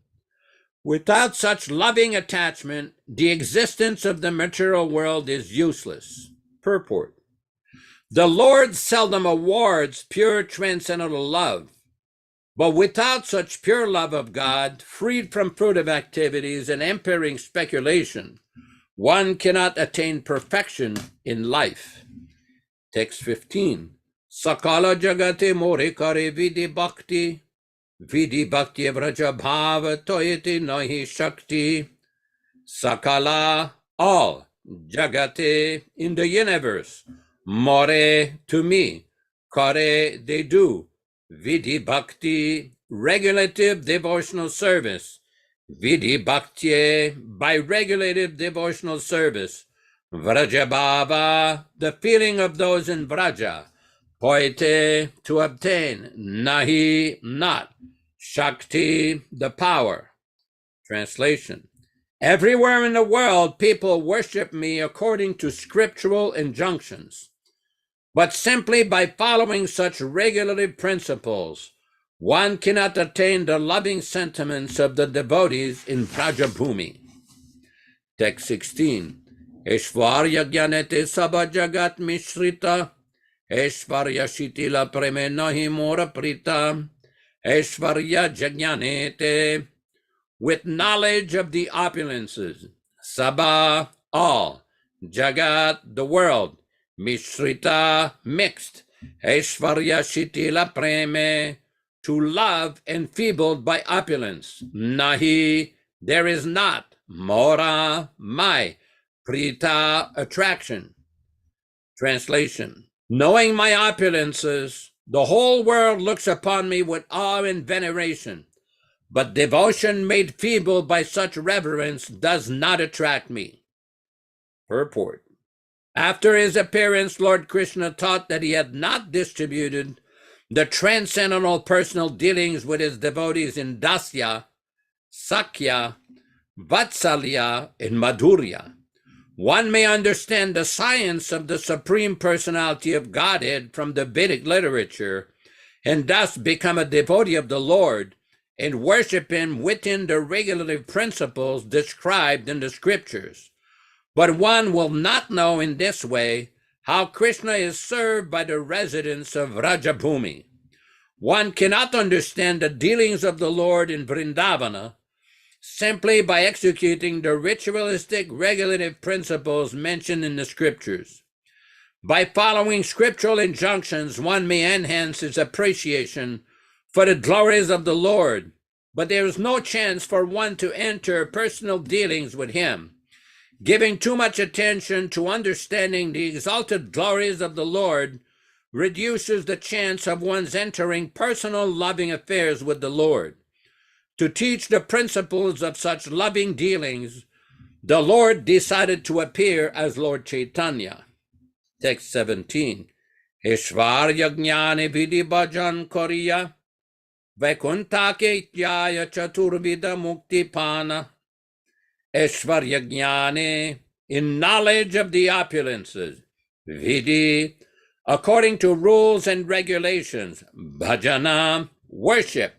Without such loving attachment, the existence of the material world is useless. Purport: The Lord seldom awards pure transcendental love, but without such pure love of God, freed from fruitive activities and impairing speculation, one cannot attain perfection in life. Text 15. Sakala jagate more kare vidi bhakti vraja bhava toyati nahi shakti. Sakala, all, jagate, in the universe, more, to me, kare, they do, vidhi bhakti, regulative devotional service, vidhi bhakti, by regulative devotional service, vraja bhava, the feeling of those in vraja, poite, to obtain, nahi, not, Shakti, the power. Translation: Everywhere in the world, people worship me according to scriptural injunctions. But simply by following such regulative principles, one cannot attain the loving sentiments of the devotees in Vrajabhumi. Text 16. Eshvarya jnanete sabha jagat mishrita, Eshvarya shitila preme nahi mora prita, Eshvarya jnanete, with knowledge of the opulences, Sabha, all, Jagat, the world, Mishrita, mixed, Eshvarya shitila preme, to love enfeebled by opulence, Nahi, there is not, Mora, my, Prita, attraction. Translation: Knowing my opulences, the whole world looks upon me with awe and veneration, but devotion made feeble by such reverence does not attract me. Purport: After his appearance, Lord Krishna taught that he had not distributed the transcendental personal dealings with his devotees in Dasya, Sakya, Vatsalya, and Madhurya. One may understand the science of the Supreme Personality of Godhead from the Vedic literature and thus become a devotee of the Lord and worship him within the regulative principles described in the scriptures. But one will not know in this way how Krishna is served by the residents of Vrajabhumi. One cannot understand the dealings of the Lord in Vrindavana simply by executing the ritualistic regulative principles mentioned in the scriptures. By following scriptural injunctions, one may enhance his appreciation for the glories of the Lord, but there is no chance for one to enter personal dealings with him. Giving too much attention to understanding the exalted glories of the Lord reduces the chance of one's entering personal loving affairs with the Lord. To teach the principles of such loving dealings, the Lord decided to appear as Lord Chaitanya. Text 17. Eshvarya jnane vidhi bhajan koriya, Caitanya-caritāmṛta muktipana, Aishvarya jnane, in knowledge of the opulences, Vidhi, according to rules and regulations, Bhajana, worship,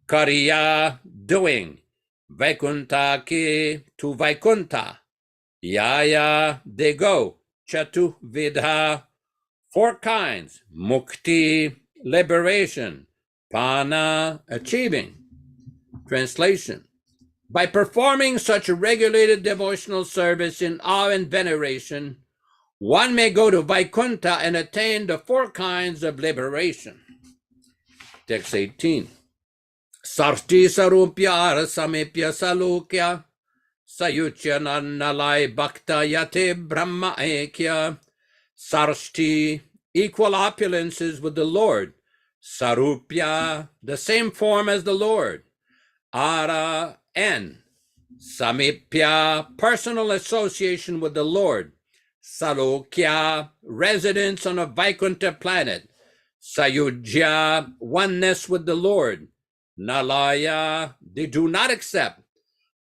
Karya, doing, Vaikuntake, to Vaikuntha, Yaya, they go, Chatuvidha, 4 kinds, Mukti, liberation, Pana, achieving. Translation: by performing such a regulated devotional service in awe and veneration, one may go to Vaikuntha and attain the 4 kinds of liberation. Text 18. Sarti sarupya arasamipya salukya sayuchya nannalai bhakta yate brahma ekya. Sarshti, equal opulences with the Lord. Sarupya, the same form as the Lord. Ara, and Samipya, personal association with the Lord. Salokya, residence on a Vaikuntha planet. Sayujya, oneness with the Lord. Nalaya, they do not accept.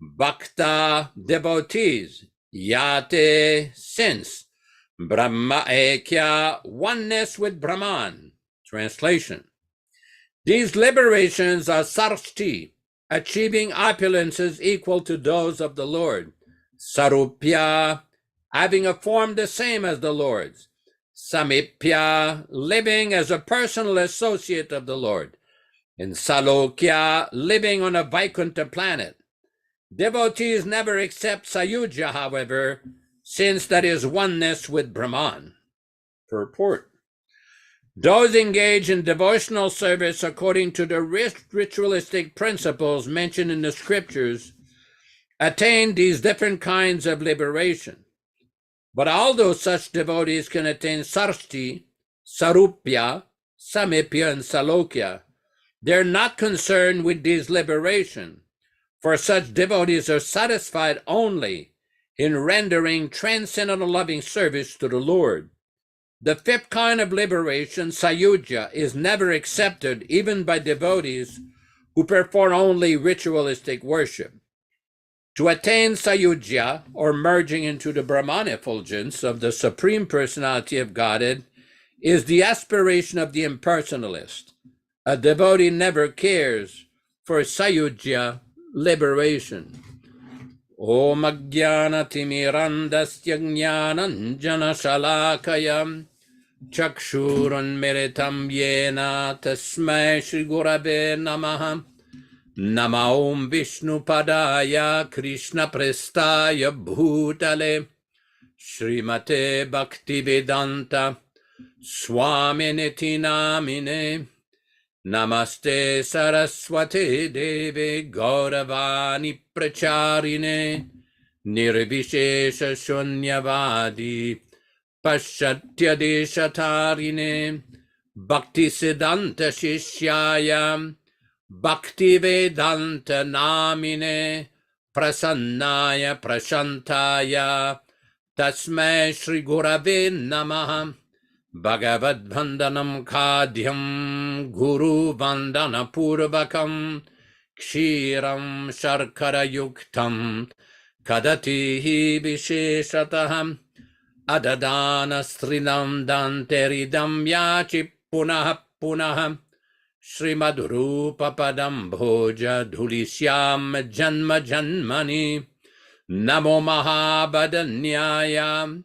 Bhakta, devotees. Yate, since. Brahma Ekya, oneness with Brahman. Translation: these liberations are sarshti, achieving opulences equal to those of the Lord. Sarupya, having a form the same as the Lord's. Samipya, living as a personal associate of the Lord. And Salokya, living on a Vaikuntha planet. Devotees never accept Sayuja, however, since that is oneness with Brahman. Purport: those engaged in devotional service according to the ritualistic principles mentioned in the scriptures attain these different kinds of liberation. But although such devotees can attain sarshti, sarupya, samipya, and salokya, they're not concerned with these liberation, for such devotees are satisfied only in rendering transcendental loving service to the Lord. The 5th kind of liberation, sayuja, is never accepted even by devotees who perform only ritualistic worship. To attain sayuja, or merging into the Brahman effulgence of the Supreme Personality of Godhead, is the aspiration of the impersonalist. A devotee never cares for sayuja liberation. Om Ajnana Timirandasya Jnananjana Shalakayam Chakshurun Miritam Yena Tasmai Shri Gurave Namaha. Nama Om Vishnu Padaya Krishna Prestaya Bhutale Srimate Bhaktivedanta Swami Namine. Namaste Saraswate Deve Gauravani Pracharine Nirvishesha Shunyavadi Paschatya Deshatarine Bhakti Siddhanta Shishyaya Bhaktivedanta Namine Prasannaya Prashantaya Tasmai Shri Gurave Namaha. Bhagavad Vandanam Khadyam Guru Vandana Purvakam Kshiram Sharkara Yuktam Kadatihi Visheshataham Adadana Strinam Danteridam Yachi Punaha Punaha Srimadhurupa Padam Bhoja Dhulisyam Janma Janmani Namo Mahabadanyaya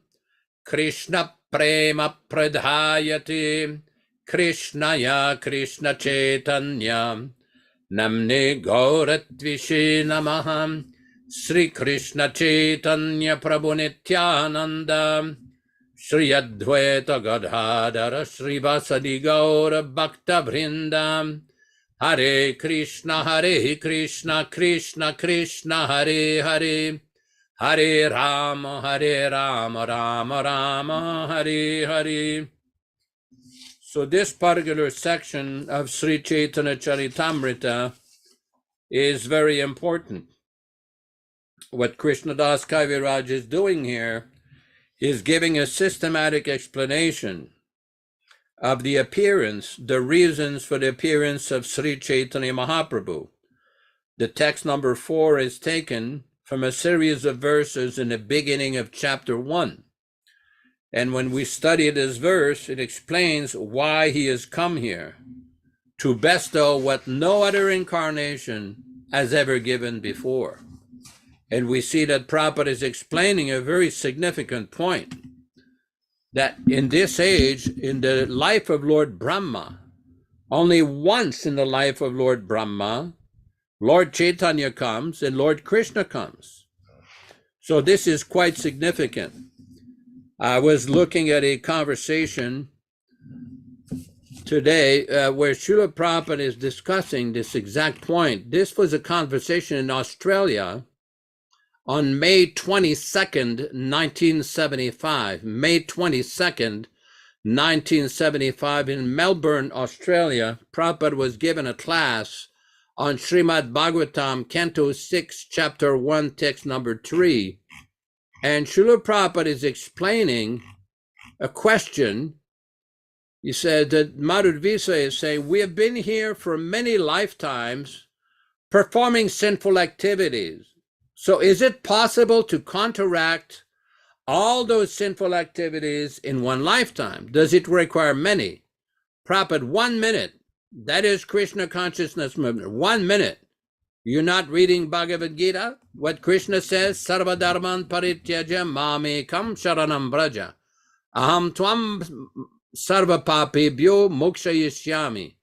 Krishna Prema Pradhayate Krishnaya Krishna Chaitanya Namne Gauratvishe Namaha. Sri Krishna Chaitanya Prabhu Nityananda Shri Advaita Gadadhara Shri Vasadi Gaura Bhakta Vrinda. Hare Krishna Krishna Krishna Hare Hare Hare Rama Rama Rama Hare Hare. So this particular section of Sri Caitanya-caritāmṛta is very important. What Krishna Das Kaviraj is doing here is giving a systematic explanation of the appearance, the reasons for the appearance of Sri Chaitanya Mahaprabhu. The text number 4 is taken from a series of verses in the beginning of chapter 1. And when we study this verse, it explains why he has come here, to bestow what no other incarnation has ever given before. And we see that Prabhupada is explaining a very significant point, that in this age, in the life of Lord Brahma, only once in the life of Lord Brahma, Lord Chaitanya comes and Lord Krishna comes. So this is quite significant. I was looking at a conversation today where Srila Prabhupada is discussing this exact point. This was a conversation in Australia on May 22nd, 1975. May 22nd, 1975 in Melbourne, Australia. Prabhupada was given a class on Srimad Bhagavatam, Canto 6, Chapter 1, Text number 3. And Srila Prabhupada is explaining a question. He said that Madhudvisa is saying, we have been here for many lifetimes performing sinful activities. So is it possible to counteract all those sinful activities in one lifetime? Does it require many? Prabhupada, 1 minute. That is Krishna Consciousness movement. 1 minute. You're not reading Bhagavad Gita? What Krishna says, Sarva Dharman Parityaja Mamekam Sharanam Braja. Aham Tvam Sarva Papebhyo Mokshayishyami.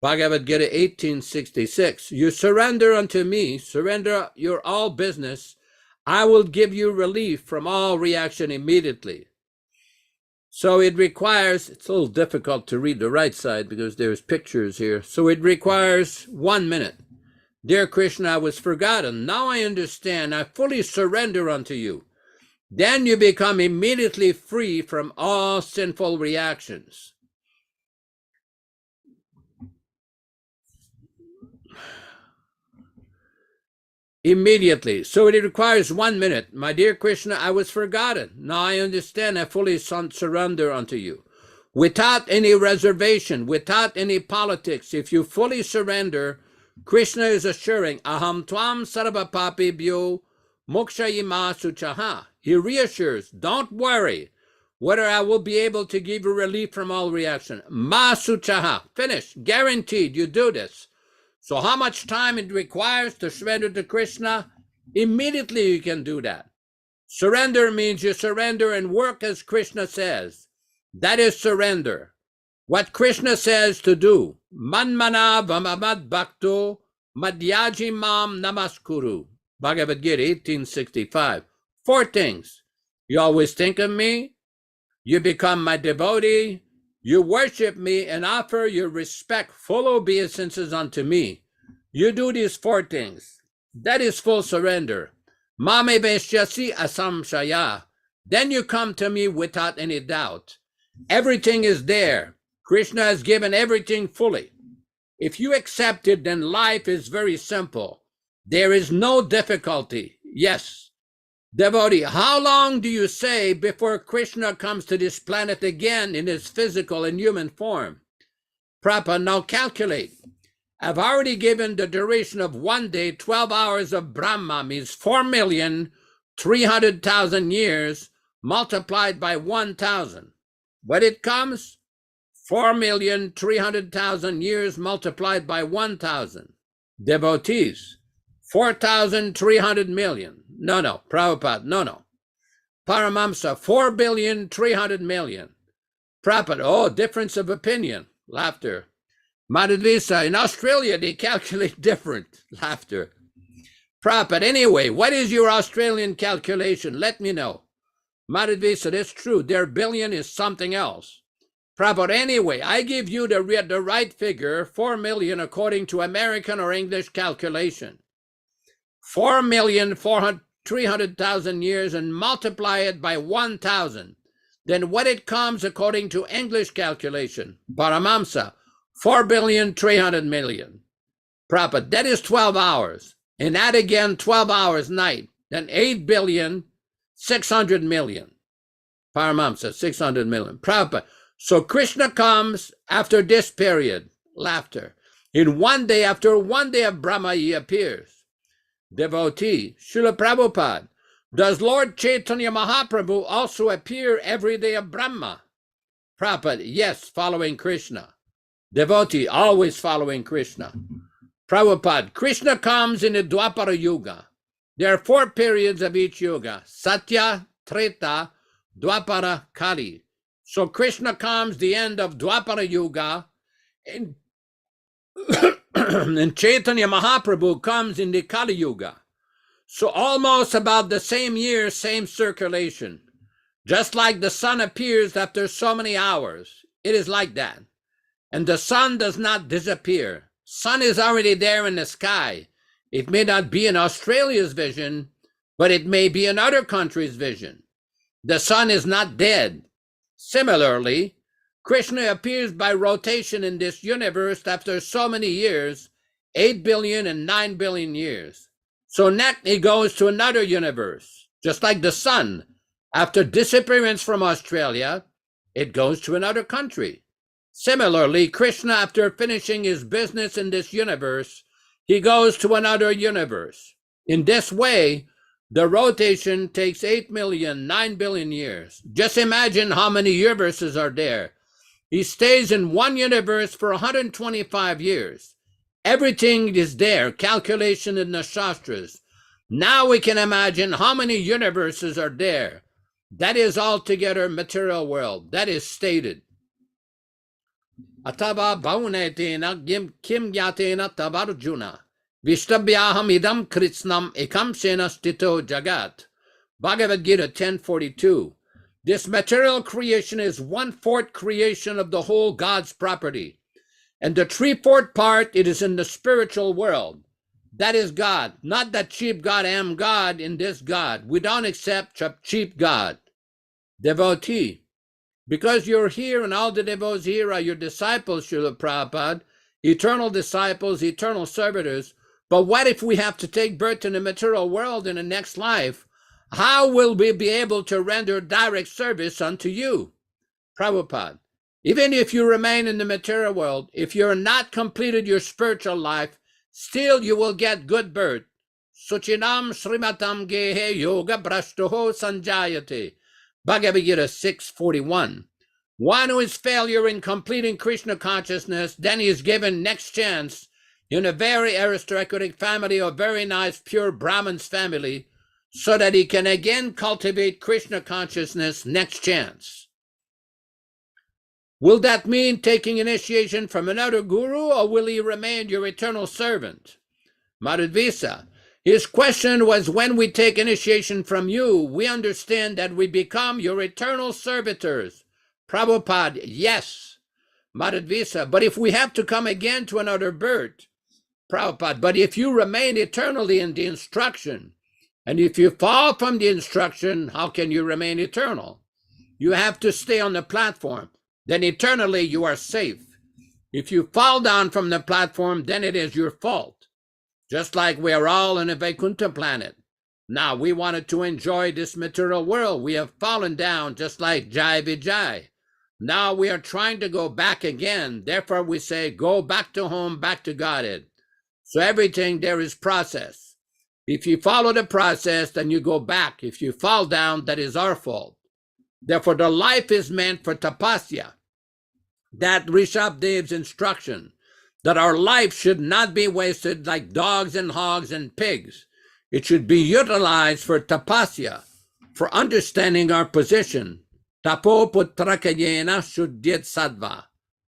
Bhagavad Gita 1866. You surrender unto me, surrender your all business, I will give you relief from all reaction immediately. So it requires, it's a little difficult to read the right side because there's pictures here. So it requires 1 minute. Dear Krishna, I was forgotten. Now I understand. I fully surrender unto you. Then you become immediately free from all sinful reactions. Immediately. So it requires 1 minute. My dear Krishna, I was forgotten. Now I understand. I fully surrender unto you. Without any reservation, without any politics, if you fully surrender, Krishna is assuring, Aham Tvam Sarva Papebhyo Mokshayima Suchaha. He reassures, don't worry whether I will be able to give you relief from all reaction. Ma Suchaha. Finish. Guaranteed you do this. So how much time it requires to surrender to Krishna? Immediately you can do that. Surrender means you surrender and work as Krishna says. That is surrender. What Krishna says to do. Manmana vamamad bhakto madhyaji mam namaskuru. Bhagavad Gita 1865. 4 things. You always think of me. You become my devotee. You worship me and offer your respectful obeisances unto me. You do these 4 things. That is full surrender. Mame veshyasi asamshaya. Then you come to me without any doubt. Everything is there. Krishna has given everything fully. If you accept it, then life is very simple. There is no difficulty. Yes. Devotee, how long do you say before Krishna comes to this planet again in his physical and human form? Prabhupada, now calculate. I've already given the duration of 1 day, 12 hours of Brahma means 4,300,000 years multiplied by 1,000. When it comes, 4,300,000 years multiplied by 1,000. Devotees, 4,300 million. No, Prabhupada, no. Paramamsa, 4,300,000,000. Prabhupada, oh, difference of opinion. Laughter. Madhudvisa, in Australia, they calculate different. Laughter. Prabhupada, anyway, what is your Australian calculation? Let me know. Madhudvisa, that's true. Their billion is something else. Prabhupada, anyway, I give you the right figure, 4 million, according to American or English calculation. 4,300,000 years and multiply it by 1,000. Then what it comes according to English calculation, Paramamsa, 4,300,000,000. Prabhupada, that is 12 hours. And add again 12 hours night, then 8,600,000,000. Paramamsa, 600 million. Prabhupada, So Krishna comes after this period, laughter. In one day, after one day of Brahma, he appears. Devotee, Srila Prabhupada, does Lord Chaitanya Mahaprabhu also appear every day of Brahma? Prabhupada, yes, following Krishna. Devotee, always following Krishna. Prabhupada, Krishna comes in the Dwapara Yuga. There are 4 periods of each yuga: Satya, Treta, Dwapara, Kali. So Krishna comes the end of Dwapara Yuga, and, and Chaitanya Mahaprabhu comes in the Kali Yuga. So almost about the same year, same circulation. Just like the sun appears after so many hours, it is like that. And the sun does not disappear. Sun is already there in the sky. It may not be in Australia's vision, but it may be in other countries' vision. The sun is not dead. Similarly, Krishna appears by rotation in this universe after so many years, 8 billion and 9 billion years. So next he goes to another universe, just like the sun. After disappearance from Australia, it goes to another country. Similarly, Krishna, after finishing his business in this universe, he goes to another universe. In this way, the rotation takes 8 million, 9 billion years. Just imagine how many universes are there. He stays in one universe for 125 years. Everything is there, calculation in the Shastras. Now we can imagine how many universes are there. That is altogether material world. That is stated. Atava bhaunetena kim yatena tavarjuna. Vishtabhyaham idam kritsnam ekam sena stito jagat. Bhagavad Gita 10:42. This material creation is 1/4 creation of the whole God's property. And the 3/4 part, it is in the spiritual world. That is God, not that cheap God, am God in this God. We don't accept cheap God. Devotee, because you're here and all the devotees here are your disciples, Srila Prabhupada, eternal disciples, eternal servitors. But what if we have to take birth in the material world in the next life? How will we be able to render direct service unto you? Prabhupada, even if you remain in the material world, if you're not completed your spiritual life, still you will get good birth. Suchinam srimatam gehe yoga brashtoho sanjayate. Bhagavad Gita 6:41. One who is failure in completing Krishna consciousness, then he is given next chance in a very aristocratic family, a very nice pure Brahman's family, so that he can again cultivate Krishna consciousness next chance. Will that mean taking initiation from another guru, or will he remain your eternal servant? Madhvisa, his question was, when we take initiation from you, we understand that we become your eternal servitors. Prabhupada, yes. Madhvisa, but if we have to come again to another birth, Prabhupada, but if you remain eternally in the instruction, and if you fall from the instruction, how can you remain eternal? You have to stay on the platform. Then eternally you are safe. If you fall down from the platform, then it is your fault. Just like we are all on a Vaikuntha planet. Now we wanted to enjoy this material world. We have fallen down just like Jai Vijay. Now we are trying to go back again. Therefore we say, go back to home, back to Godhead. So everything there is process. If you follow the process, then you go back. If you fall down, that is our fault. Therefore, the life is meant for tapasya. That Rishabdev's instruction, that our life should not be wasted like dogs and hogs and pigs. It should be utilized for tapasya, for understanding our position. Tapo putrakayena shuddhyat sattva.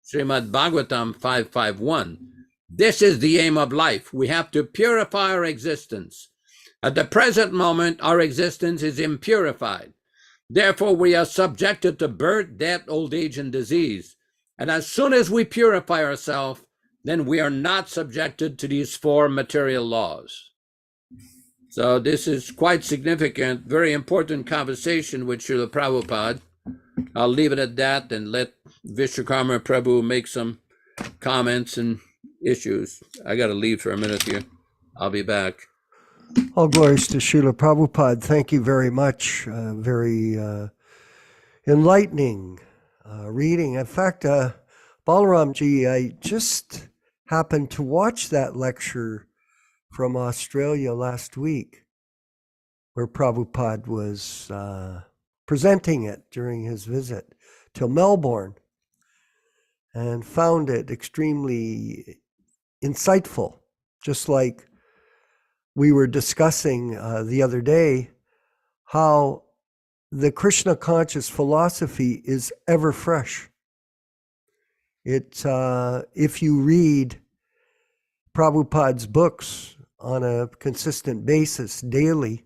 Srimad Bhagavatam 5.5.1. This is the aim of life. We have to purify our existence. At the present moment, our existence is impurified. Therefore, we are subjected to birth, death, old age, and disease. And as soon as we purify ourselves, then we are not subjected to these 4 material laws. So this is quite significant, very important conversation with Srila Prabhupada. I'll leave it at that and let Vishwakarma Prabhu make some comments and issues. I got to leave for a minute here. I'll be back. All glories to Srila Prabhupada. Thank you very much. Very enlightening reading. In fact, Balaramji, I just happened to watch that lecture from Australia last week, where Prabhupada was presenting it during his visit to Melbourne, and found it extremely insightful, just like we were discussing the other day, how the Krishna conscious philosophy is ever fresh. If you read Prabhupada's books on a consistent basis daily,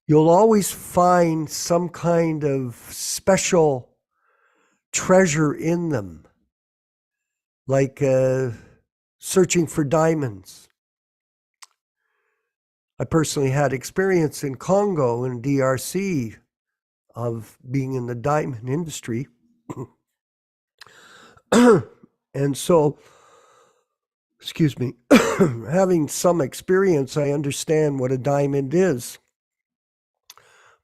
you'll always find some kind of special treasure in them, like searching for diamonds. I personally had experience in Congo and DRC of being in the diamond industry. And so, excuse me, having some experience, I understand what a diamond is.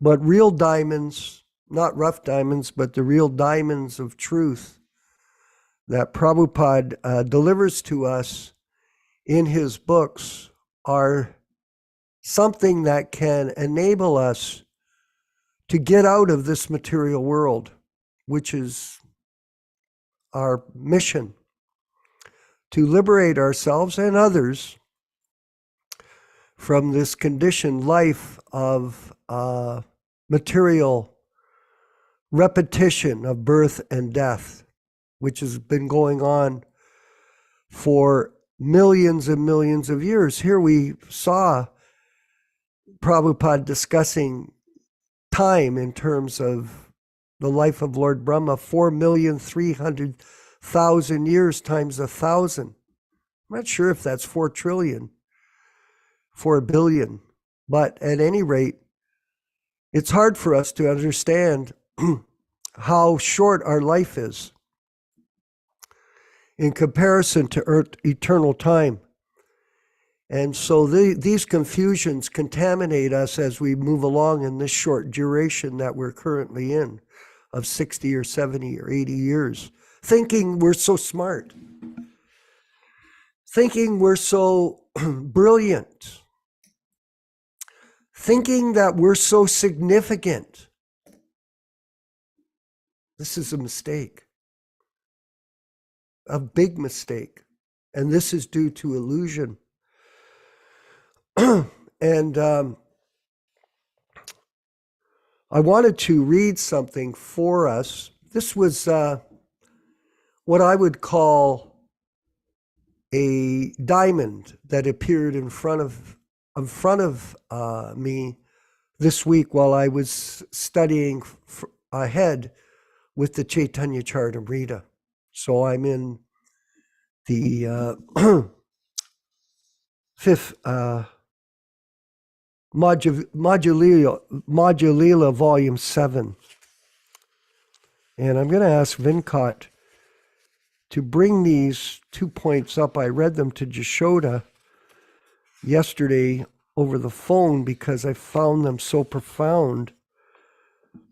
But real diamonds, not rough diamonds, but the real diamonds of truth that Prabhupada delivers to us in his books are something that can enable us to get out of this material world, which is our mission, to liberate ourselves and others from this conditioned life of material repetition of birth and death, which has been going on for millions and millions of years. Here we saw Prabhupada discussing time in terms of the life of Lord Brahma, 4,300,000 years times 1,000. I'm not sure if that's 4 trillion, 4 billion, but at any rate, it's hard for us to understand how short our life is in comparison to eternal time. And so these confusions contaminate us as we move along in this short duration that we're currently in, of 60 or 70 or 80 years, thinking we're so smart, thinking we're so brilliant, thinking that we're so significant. This is a mistake, a big mistake, and this is due to illusion. And I wanted to read something for us. This was what I would call a diamond that appeared in front of me this week while I was studying ahead with the Caitanya-caritāmṛta. So I'm in the fifth Modulila Volume 7. And I'm going to ask Vinkat to bring these 2 points up. I read them to Yaśodā yesterday over the phone because I found them so profound,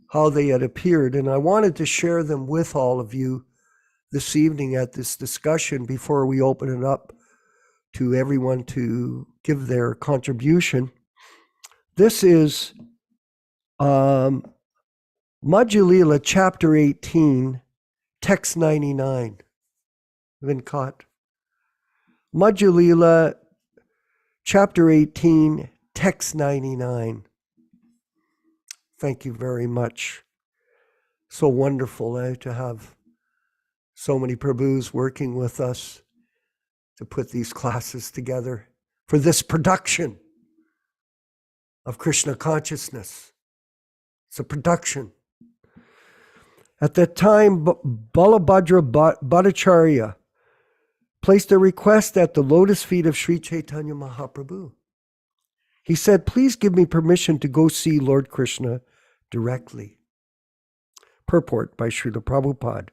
how they had appeared. And I wanted to share them with all of you this evening at this discussion before we open it up to everyone to give their contribution. This is Madhya-lila, chapter 18, text 99. Vinkat. Madhya-lila, chapter 18, text 99. Thank you very much. So wonderful to have so many Prabhus working with us to put these classes together for this production of Krishna consciousness. It's a production. At that time, Balabhadra Bhattacharya placed a request at the lotus feet of Sri Chaitanya Mahaprabhu. He said, "Please give me permission to go see Lord Krishna directly." Purport by Srila Prabhupada.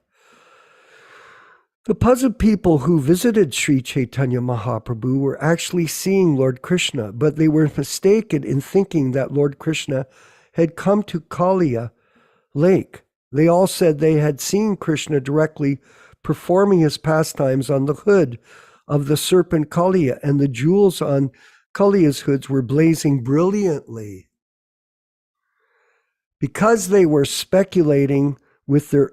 The puzzled people who visited Sri Chaitanya Mahaprabhu were actually seeing Lord Krishna, but they were mistaken in thinking that Lord Krishna had come to Kaliya Lake They all said they had seen Krishna directly performing his pastimes on the hood of the serpent Kaliya, and the jewels on Kaliya's hoods were blazing brilliantly. Because they were speculating with their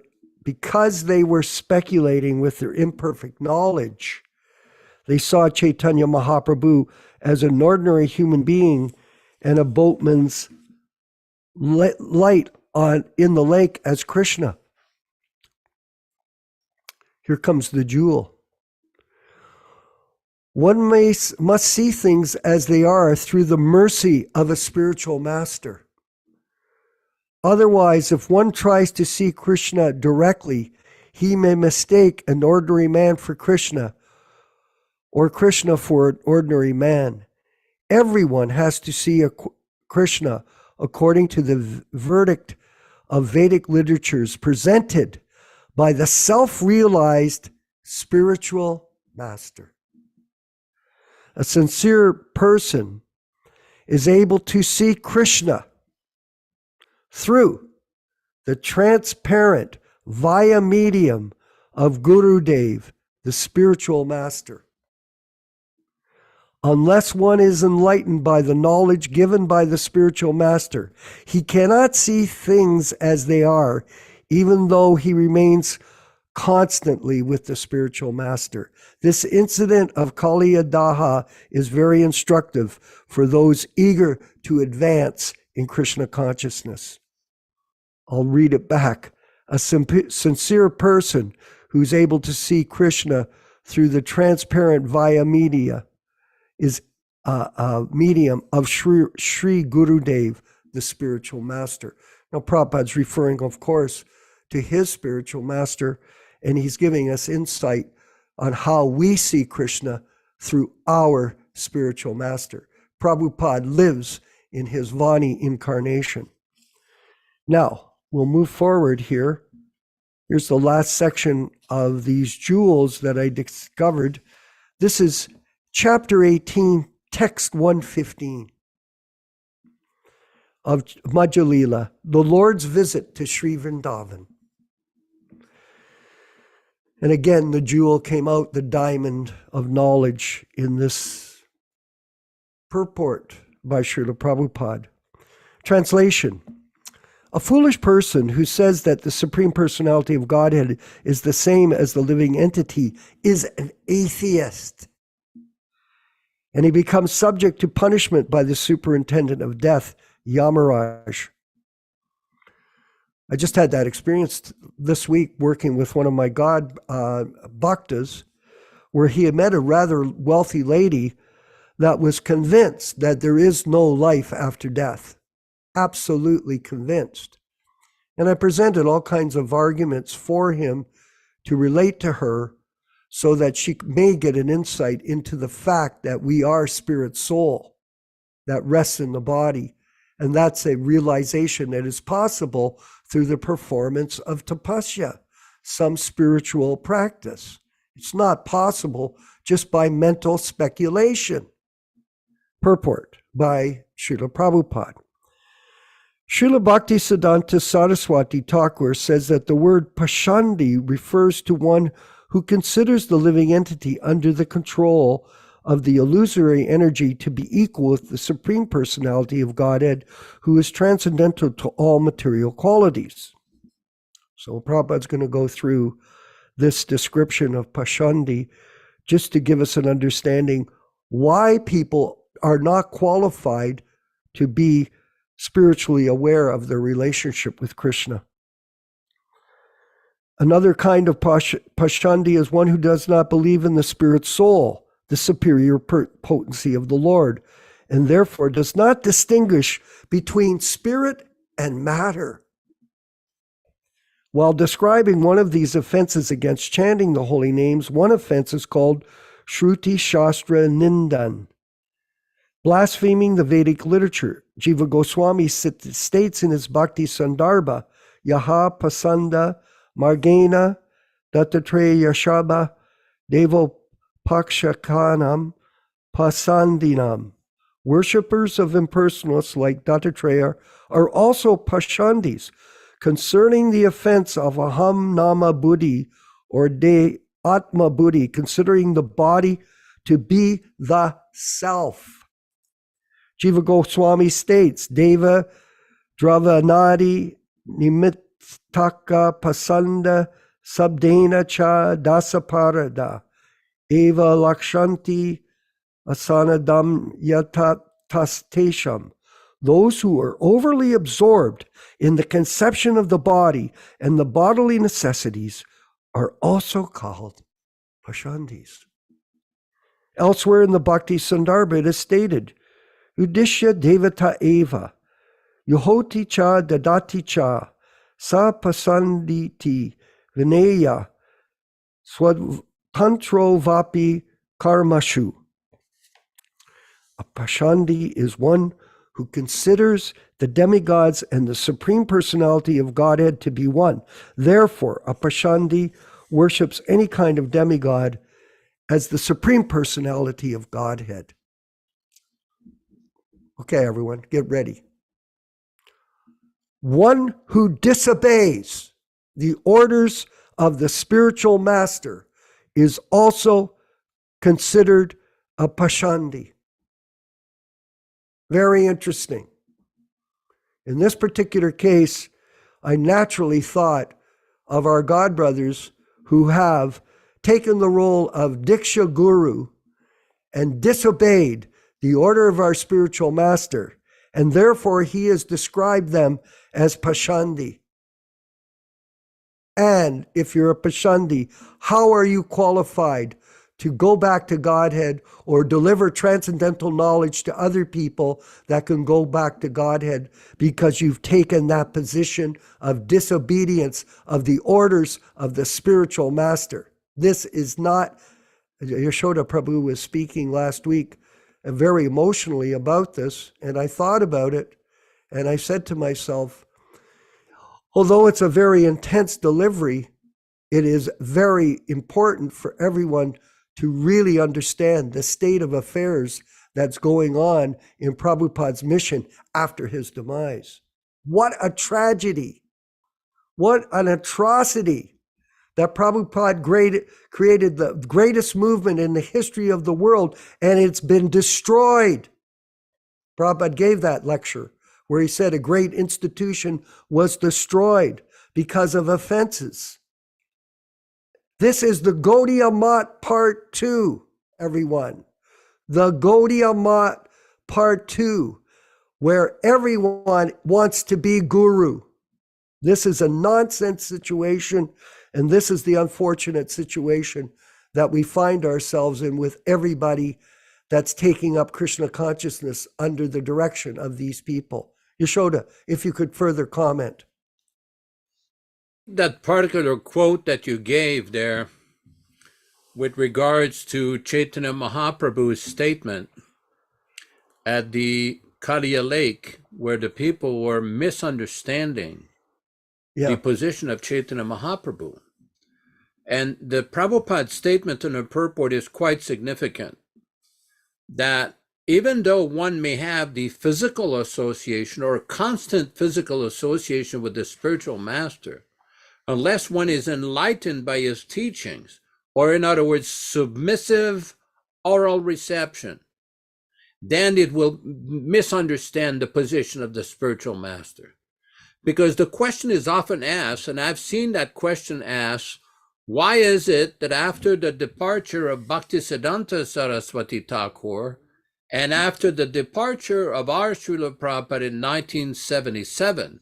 imperfect knowledge, they saw Chaitanya Mahaprabhu as an ordinary human being and a boatman's light in the lake as Krishna. Here comes the jewel. One must see things as they are through the mercy of a spiritual master. Otherwise, if one tries to see Krishna directly, he may mistake an ordinary man for Krishna, or Krishna for an ordinary man. Everyone has to see Krishna according to the verdict of Vedic literatures presented by the self-realized spiritual master. A sincere person is able to see Krishna through the transparent via medium of Gurudev, the spiritual master. Unless one is enlightened by the knowledge given by the spiritual master, he cannot see things as they are, even though he remains constantly with the spiritual master. This incident of Kaliya Daha is very instructive for those eager to advance in Krishna consciousness. I'll read it back. A sincere person who's able to see Krishna through the transparent via media is a medium of Sri Gurudev, the spiritual master. Now, Prabhupada's referring, of course, to his spiritual master, and he's giving us insight on how we see Krishna through our spiritual master. Prabhupada lives in his Vani incarnation. Now, we'll move forward here. Here's the last section of these jewels that I discovered. This is Chapter 18, Text 115 of Madhya Lila, the Lord's visit to Sri Vrindavan. And again, the jewel came out, the diamond of knowledge in this purport by Srila Prabhupada. Translation: a foolish person who says that the Supreme Personality of Godhead is the same as the living entity is an atheist, and he becomes subject to punishment by the superintendent of death, Yamaraj. I just had that experience this week working with one of my God bhaktas, where he had met a rather wealthy lady that was convinced that there is no life after death. Absolutely convinced. And I presented all kinds of arguments for him to relate to her so that she may get an insight into the fact that we are spirit soul that rests in the body. And that's a realization that is possible through the performance of tapasya, some spiritual practice. It's not possible just by mental speculation. Purport by Srila Prabhupada. Srila Bhaktisiddhanta Saraswati Thakur says that the word Pashandi refers to one who considers the living entity under the control of the illusory energy to be equal with the Supreme Personality of Godhead, who is transcendental to all material qualities. So Prabhupada's going to go through this description of Pashandi just to give us an understanding why people are not qualified to be spiritually aware of their relationship with Krishna. Another kind of Pashandi is one who does not believe in the spirit soul, the superior potency of the Lord, and therefore does not distinguish between spirit and matter. While describing one of these offenses against chanting the holy names, one offense is called Shruti Shastra Nindan, blaspheming the Vedic literature. Jiva Goswami states in his Bhakti Sandarbha, Yaha Pasanda Margena Dattatreya Yashaba Devo Pakshakanam Pasandinam. Worshippers of impersonalists like Dattatreya are also Pashandis, concerning the offense of aham nama buddhi or de atma buddhi, considering the body to be the self. Jiva Goswami states, Deva Dravanadi Nimittaka Pasanda Sabdena Cha Dasaparada Eva Lakshanti Asanadam Yatatastesham. Those who are overly absorbed in the conception of the body and the bodily necessities are also called Pashandis. Elsewhere in the Bhakti Sandarbha it is stated, Udishya Devata Eva, Yuhoti Cha Dadati Cha, Sa Pasanditi Vinaya, Swadtantro Vapi Karmashu. A Pashandi is one who considers the demigods and the Supreme Personality of Godhead to be one. Therefore, a Pashandi worships any kind of demigod as the Supreme Personality of Godhead. Okay, everyone, get ready. One who disobeys the orders of the spiritual master is also considered a Pashandi. Very interesting. In this particular case, I naturally thought of our godbrothers who have taken the role of Diksha Guru and disobeyed the order of our spiritual master, and therefore he has described them as Pashandi. And if you're a Pashandi, how are you qualified to go back to Godhead or deliver transcendental knowledge to other people that can go back to Godhead because you've taken that position of disobedience of the orders of the spiritual master? This is not, Yaśodā Prabhu was speaking last week very emotionally about this, and I thought about it, and I said to myself, although it's a very intense delivery, it is very important for everyone to really understand the state of affairs that's going on in Prabhupada's mission after his demise. What a tragedy. What an atrocity that Prabhupada created the greatest movement in the history of the world, and it's been destroyed. Prabhupada gave that lecture where he said a great institution was destroyed because of offenses. This is the Gaudiya Math Part 2, everyone. The Gaudiya Math Part 2, where everyone wants to be guru. This is a nonsense situation, and this is the unfortunate situation that we find ourselves in with everybody that's taking up Krishna consciousness under the direction of these people. Yaśodā, if you could further comment. That particular quote that you gave there with regards to Chaitanya Mahaprabhu's statement at the Kaliya Lake, where the people were misunderstanding the position of Chaitanya Mahaprabhu. And the Prabhupada statement in the purport is quite significant, that even though one may have the physical association or constant physical association with the spiritual master, unless one is enlightened by his teachings, or in other words, submissive oral reception, then it will misunderstand the position of the spiritual master. Because the question is often asked, and I've seen that question asked, why is it that after the departure of Bhaktisiddhanta Saraswati Thakur, and after the departure of our Srila Prabhupada in 1977,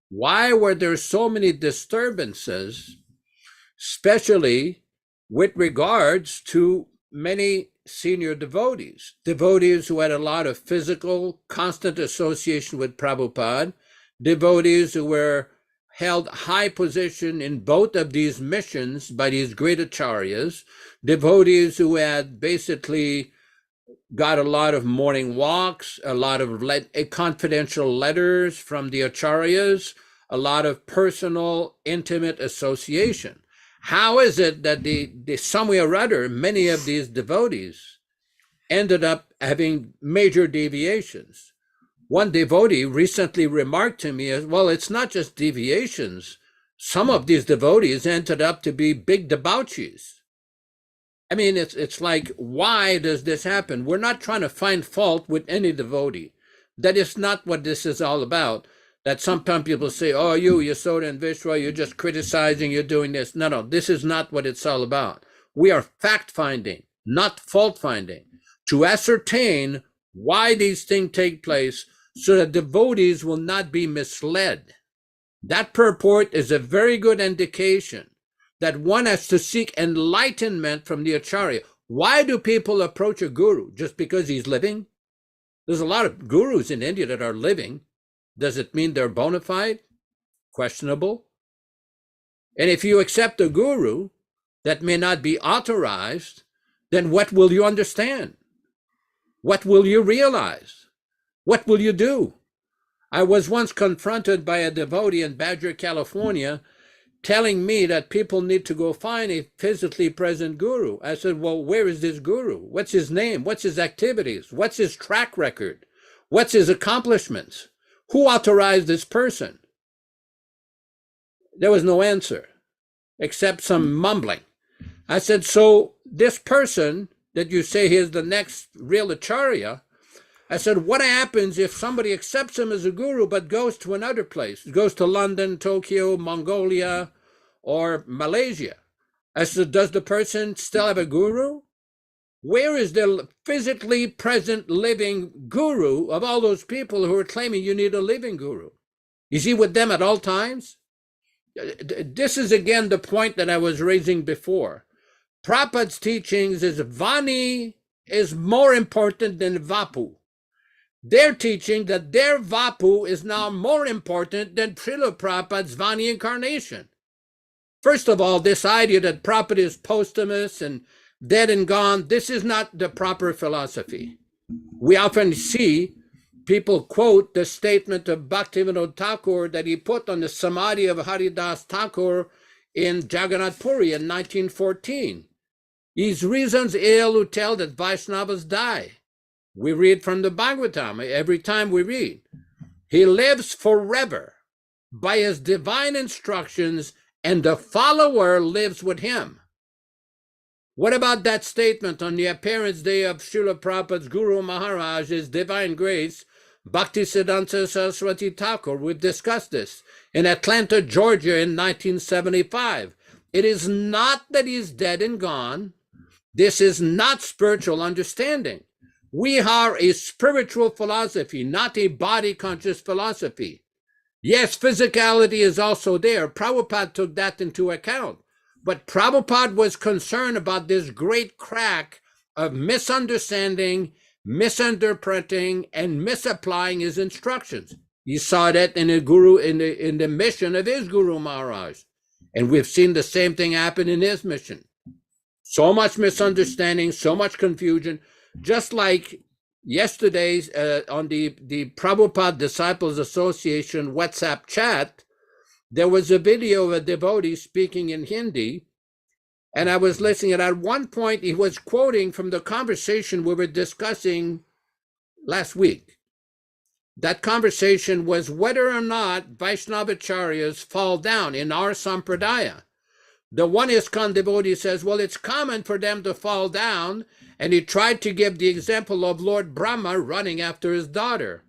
why were there so many disturbances, especially with regards to many senior devotees who had a lot of physical, constant association with Prabhupada, devotees who were held high position in both of these missions by these great acharyas, devotees who had basically got a lot of morning walks, a lot of confidential letters from the acharyas, a lot of personal, intimate association. How is it that some way or other, many of these devotees ended up having major deviations? One devotee recently remarked to me, well, it's not just deviations. Some of these devotees ended up to be big debauchees. I mean, it's like, why does this happen? We're not trying to find fault with any devotee. That is not what this is all about. That sometimes people say, oh, you, Yasoda and Vishwa, you're just criticizing, you're doing this. No, this is not what it's all about. We are fact-finding, not fault-finding, to ascertain why these things take place so that devotees will not be misled. That purport is a very good indication that one has to seek enlightenment from the Acharya. Why do people approach a guru? Just because he's living? There's a lot of gurus in India that are living. Does it mean they're bona fide? Questionable. And if you accept a guru that may not be authorized, then what will you understand? What will you realize? What will you do? I was once confronted by a devotee in Badger, California, telling me that people need to go find a physically present guru. I said, well, where is this guru? What's his name? What's his activities? What's his track record? What's his accomplishments? Who authorized this person? There was no answer, except some mumbling. I said, so this person that you say is the next real Acharya, I said, what happens if somebody accepts him as a guru but goes to another place, goes to London, Tokyo, Mongolia, or Malaysia? I said, does the person still have a guru? Where is the physically present living guru of all those people who are claiming you need a living guru? Is he with them at all times? This is again the point that I was raising before. Prabhupada's teachings is Vani is more important than Vapu. They're teaching that their Vapu is now more important than Srila Prabhupada's Vani incarnation. First of all, this idea that Prabhupada is posthumous and dead and gone, this is not the proper philosophy. We often see people quote the statement of Bhaktivedanta Thakur that he put on the Samadhi of Haridas Thakur in Jagannath Puri in 1914. These reasons ill who tell that Vaishnavas die. We read from the Bhagavatam every time we read. He lives forever by his divine instructions, and the follower lives with him. What about that statement on the appearance day of Srila Prabhupada's Guru Maharaj, His Divine Grace, Bhaktisiddhanta Saraswati Thakur? We've discussed this in Atlanta, Georgia in 1975. It is not that he's dead and gone. This is not spiritual understanding. We are a spiritual philosophy, not a body-conscious philosophy. Yes, physicality is also there. Prabhupada took that into account. But Prabhupada was concerned about this great crack of misunderstanding, misinterpreting, and misapplying his instructions. He saw that in the mission of his Guru Maharaj. And we've seen the same thing happen in his mission. So much misunderstanding, so much confusion. Just like yesterday's on the Prabhupada Disciples Association WhatsApp chat, there was a video of a devotee speaking in Hindi, and I was listening, and at one point he was quoting from the conversation we were discussing last week. That conversation was whether or not Vaishnavacharyas fall down in our sampradaya. The one ISKCON devotee says, well, it's common for them to fall down, and he tried to give the example of Lord Brahma running after his daughter.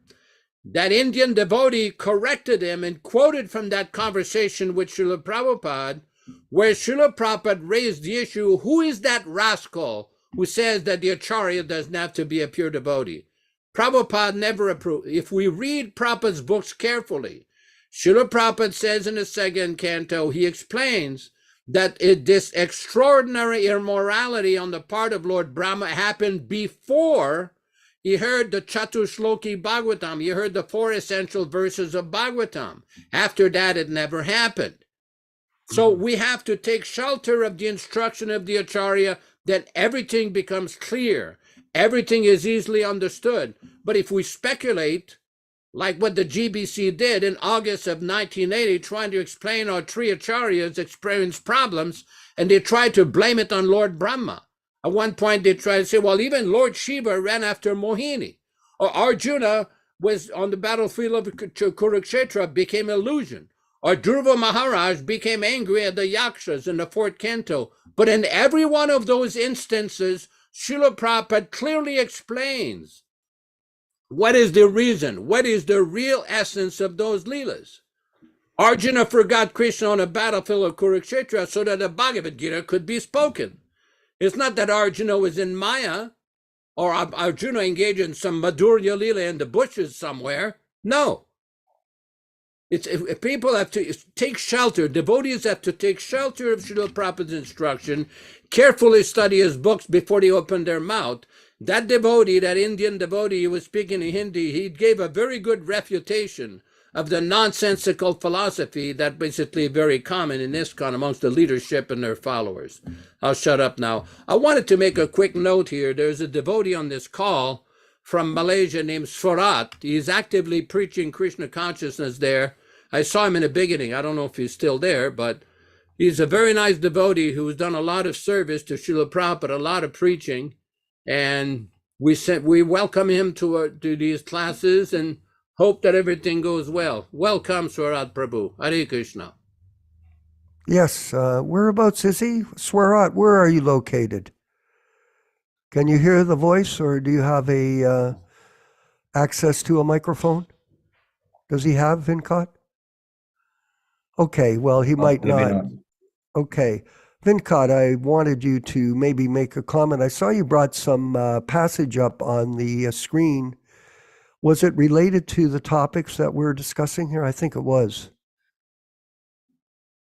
That Indian devotee corrected him and quoted from that conversation with Srila Prabhupada, where Srila Prabhupada raised the issue, who is that rascal who says that the Acharya doesn't have to be a pure devotee? Prabhupada never approved. If we read Prabhupada's books carefully, Srila Prabhupada says in the second canto, he explains that this extraordinary immorality on the part of Lord Brahma happened before he heard the Chatushloki Bhagavatam. He heard the 4 essential verses of Bhagavatam. After that, it never happened. So we have to take shelter of the instruction of the Acharya, then everything becomes clear. Everything is easily understood. But if we speculate, like what the GBC did in August of 1980, trying to explain how 3 Acharyas experienced problems, and they tried to blame it on Lord Brahma. At one point, they tried to say, well, even Lord Shiva ran after Mohini, or Arjuna was on the battlefield of Kurukshetra became illusion. Or Dhruva Maharaj became angry at the Yakshas in the fourth canto. But in every one of those instances, Srila Prabhupada clearly explains what is the reason, what is the real essence of those Leelas. Arjuna forgot Krishna on the battlefield of Kurukshetra so that the Bhagavad Gita could be spoken. It's not that Arjuna was in Maya or Arjuna engaged in some Madhurya Leela in the bushes somewhere. No. If people have to take shelter, devotees have to take shelter of Srila Prabhupada's instruction, carefully study his books before they open their mouth. That devotee, that Indian devotee who was speaking in Hindi, he gave a very good refutation of the nonsensical philosophy that basically very common in ISKCON amongst the leadership and their followers. I'll shut up now. I wanted to make a quick note here. There's a devotee on this call from Malaysia named Swarat. He's actively preaching Krishna consciousness there. I saw him in the beginning. I don't know if he's still there, but he's a very nice devotee who's done a lot of service to Srila Prabhupada, a lot of preaching. And we welcome him to these classes and hope that everything goes well. Welcome, Swarat Prabhu. Hare Krishna. Yes, whereabouts is he? Swarat, where are you located? Can you hear the voice, or do you have a access to a microphone? Does he have Vinkat? Okay, well, he might not. Okay. Vinkat, I wanted you to maybe make a comment. I saw you brought some passage up on the screen. Was it related to the topics that we're discussing here? I think it was.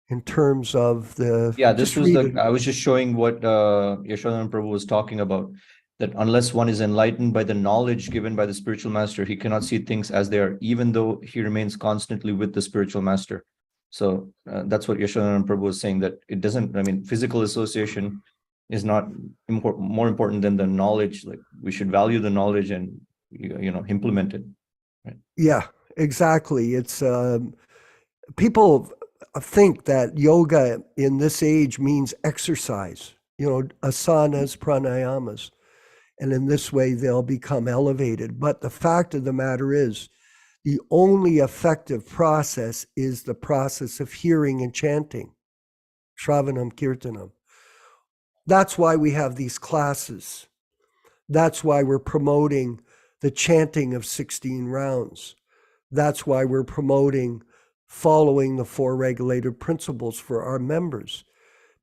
In terms of the... Yeah, this was I was just showing what Yaśodā-nandana Prabhu was talking about, that unless one is enlightened by the knowledge given by the spiritual master, he cannot see things as they are, even though he remains constantly with the spiritual master. So that's what Yaśodā-nandana Prabhu was saying, that it doesn't, I mean, physical association is not more important than the knowledge. Like, we should value the knowledge and, implement it. Right? Yeah, exactly. It's people think that yoga in this age means exercise, asanas, pranayamas, and in this way they'll become elevated. But the fact of the matter is, the only effective process is the process of hearing and chanting, Shravanam Kirtanam. That's why we have these classes. That's why we're promoting the chanting of 16 rounds. That's why we're promoting following the 4 regulated principles for our members,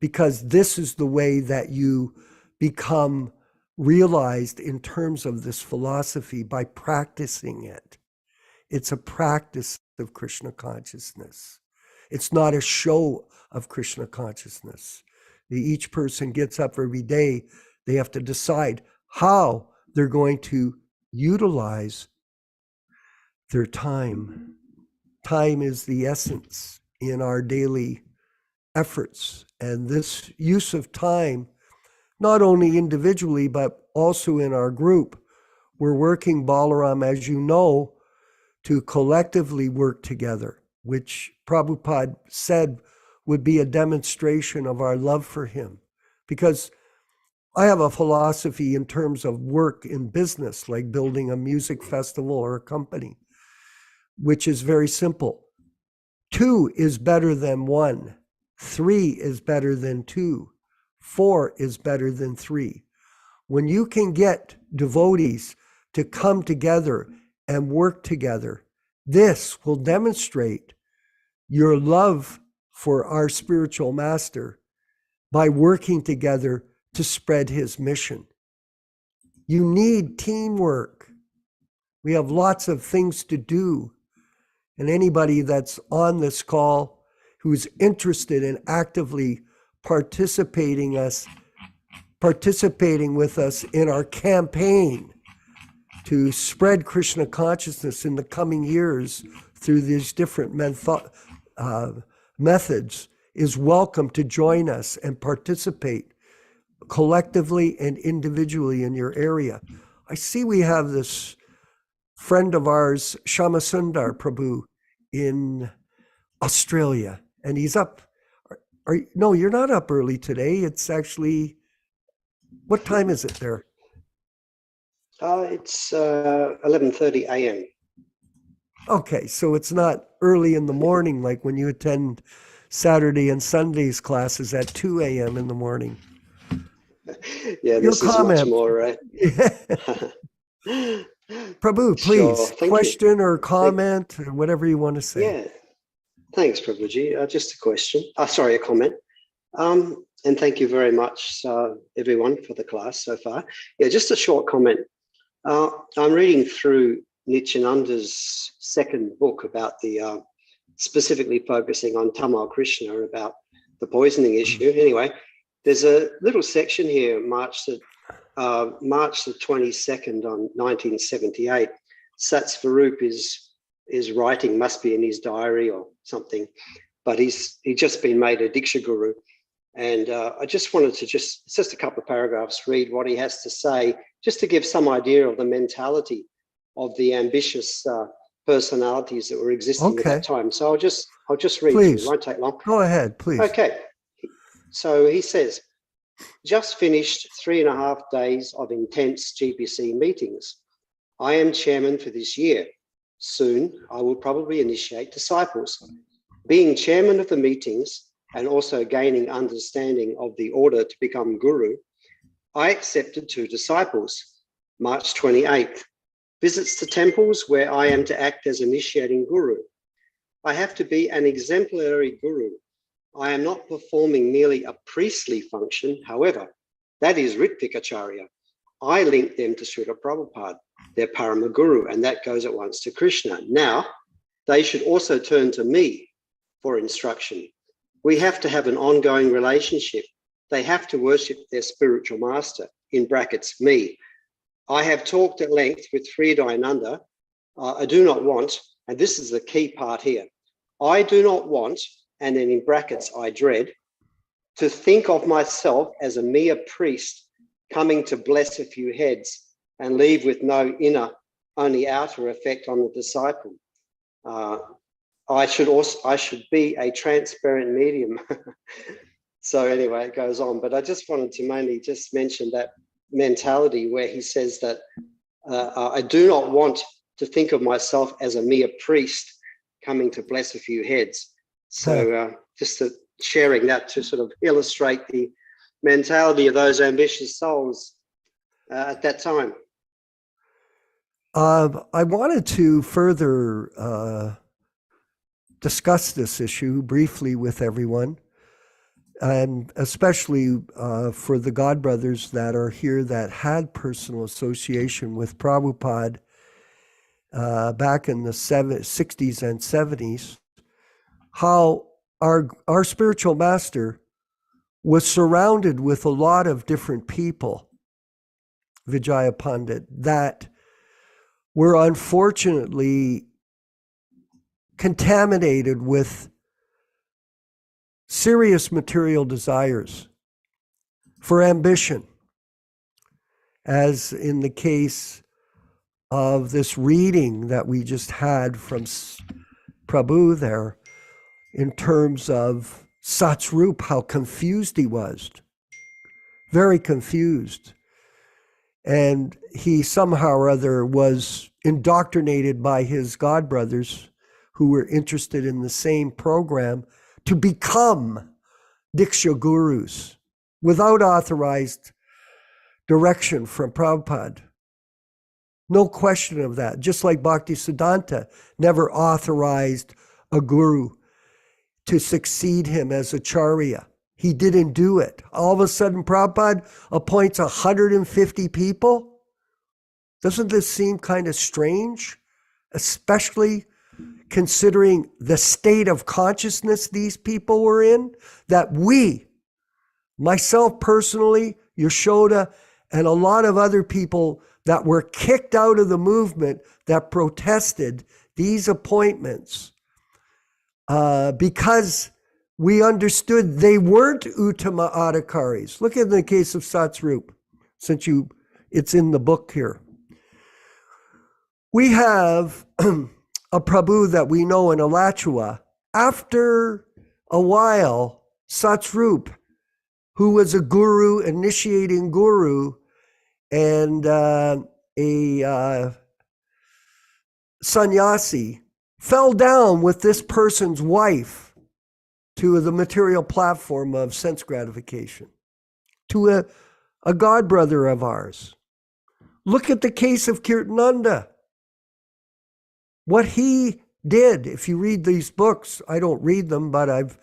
because this is the way that you become realized in terms of this philosophy, by practicing it. It's a practice of Krishna consciousness. It's not a show of Krishna consciousness. Each person gets up every day. They have to decide how they're going to utilize their time. Time is the essence in our daily efforts. And this use of time, not only individually, but also in our group, we're working, Balaram, as you know, to collectively work together, which Prabhupada said would be a demonstration of our love for him. Because I have a philosophy in terms of work in business, like building a music festival or a company, which is very simple. 2 is better than 1. 3 is better than 2. 4 is better than 3. When you can get devotees to come together and work together, this will demonstrate your love for our spiritual master by working together to spread his mission. You need teamwork. We have lots of things to do. And anybody that's on this call who's interested in actively participating with us in our campaign to spread Krishna consciousness in the coming years through these different methods is welcome to join us and participate collectively and individually in your area. I see we have this friend of ours, Shyamasundar Prabhu, in Australia, and he's up. No, you're not up early today. It's actually, what time is it there? It's 11:30 a.m. Okay, so it's not early in the morning like when you attend Saturday and Sundays classes at 2 a.m. in the morning. Yeah, Your this is much comment. more. Prabhu, Sure, please, thank you. question or comment or whatever you want to say. Yeah, thanks, Prabhuji. Just a question. Sorry, a comment. And thank you very much, everyone, for the class so far. Yeah, just a short comment. I'm reading through Nityananda's second book about the specifically focusing on Tamal Krishna, about the poisoning issue. Anyway, there's a little section here, March the 22nd on 1978. Satsvarup is writing, must be in his diary or something, but he's just been made a Diksha Guru. And I just wanted to it's just a couple of paragraphs, read what he has to say, just to give some idea of the mentality of the ambitious personalities that were existing at that time. So I'll just read Please. through. It won't take long. Go ahead, please. Okay. So he says, just finished 3.5 days of intense GPC meetings. I am chairman for this year. Soon, I will probably initiate disciples. Being chairman of the meetings and also gaining understanding of the order to become guru, I accepted 2 disciples. March 28th, visits to temples where I am to act as initiating guru. I have to be an exemplary guru. I am not performing merely a priestly function. However, that is Ritvik-Acārya. I link them to Srila Prabhupada, their Parama Guru, and that goes at once to Krishna. Now, they should also turn to me for instruction. We have to have an ongoing relationship. They have to worship their spiritual master, in brackets, me. I have talked at length with Fridayananda. I do not want, and this is the key part here, I do not want, and then in brackets, I dread, to think of myself as a mere priest coming to bless a few heads and leave with no inner, only outer effect on the disciple. I should be a transparent medium. So anyway, it goes on, but I just wanted to mainly just mention that mentality where he says that I do not want to think of myself as a mere priest coming to bless a few heads. So just sharing that to sort of illustrate the mentality of those ambitious souls at that time. I wanted to further discuss this issue briefly with everyone, and especially for the God brothers that are here that had personal association with Prabhupada back in the 60s and 70s, how our spiritual master was surrounded with a lot of different people, Vijaya Pandit, that were unfortunately contaminated with serious material desires for ambition, as in the case of this reading that we just had from Prabhu there, in terms of Satsvarup, how confused he was, very confused. And he somehow or other was indoctrinated by his God brothers who were interested in the same program to become Diksha Gurus without authorized direction from Prabhupada. No question of that. Just like Bhaktisiddhanta never authorized a guru to succeed him as Acharya. He didn't do it. All of a sudden, Prabhupada appoints 150 people. Doesn't this seem kind of strange? Especially considering the state of consciousness these people were in, that we, myself personally, Yaśodā, and a lot of other people that were kicked out of the movement that protested these appointments because we understood they weren't Uttama Adhikaris. Look at the case of Satsvarup, since it's in the book here. We have a Prabhu that we know in Alachua. After a while, Satsvarup, who was a guru, initiating guru, and a sannyasi, fell down with this person's wife to the material platform of sense gratification, to a god brother of ours. Look at the case of Kirtananda. What he did, if you read these books, I don't read them, but I've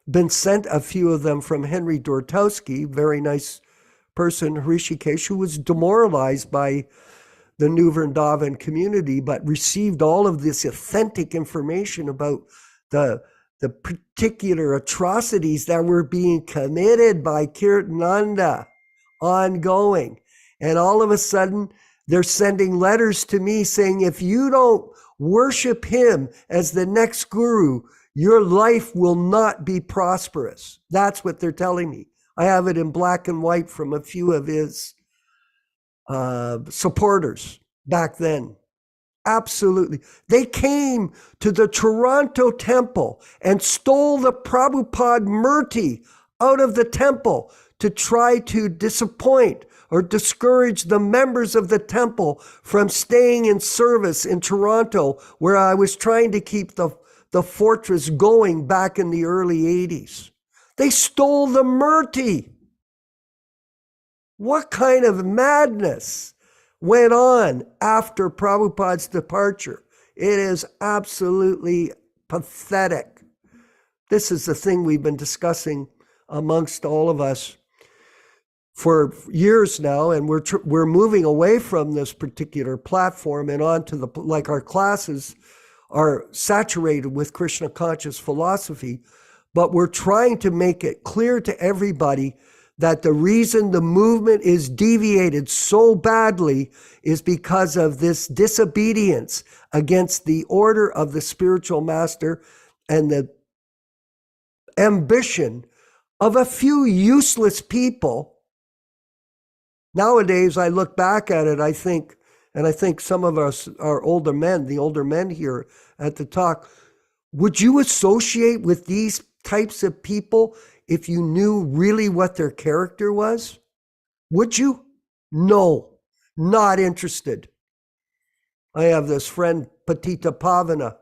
been sent a few of them from Henry Dortowski, very nice person, Hrishikesh, who was demoralized by the New Vrindavan community, but received all of this authentic information about the particular atrocities that were being committed by Kirtananda ongoing. And all of a sudden, they're sending letters to me saying, if you don't worship him as the next guru, your life will not be prosperous. That's what they're telling me. I have it in black and white from a few of his supporters back then. Absolutely. They came to the Toronto temple and stole the Prabhupada Murti out of the temple to try to disappoint or discourage the members of the temple from staying in service in Toronto, where I was trying to keep the fortress going back in the early 80s. They stole the Murti. What kind of madness went on after Prabhupada's departure? It is absolutely pathetic. This is the thing we've been discussing amongst all of us for years now, and we're moving away from this particular platform and on to like our classes are saturated with Krishna conscious philosophy, but we're trying to make it clear to everybody that the reason the movement is deviated so badly is because of this disobedience against the order of the spiritual master and the ambition of a few useless people. Nowadays, I look back at it, I think some of us are older men, the older men here at the talk, would you associate with these types of people if you knew really what their character was? Would you? No, not interested. I have this friend, Patita Pavana,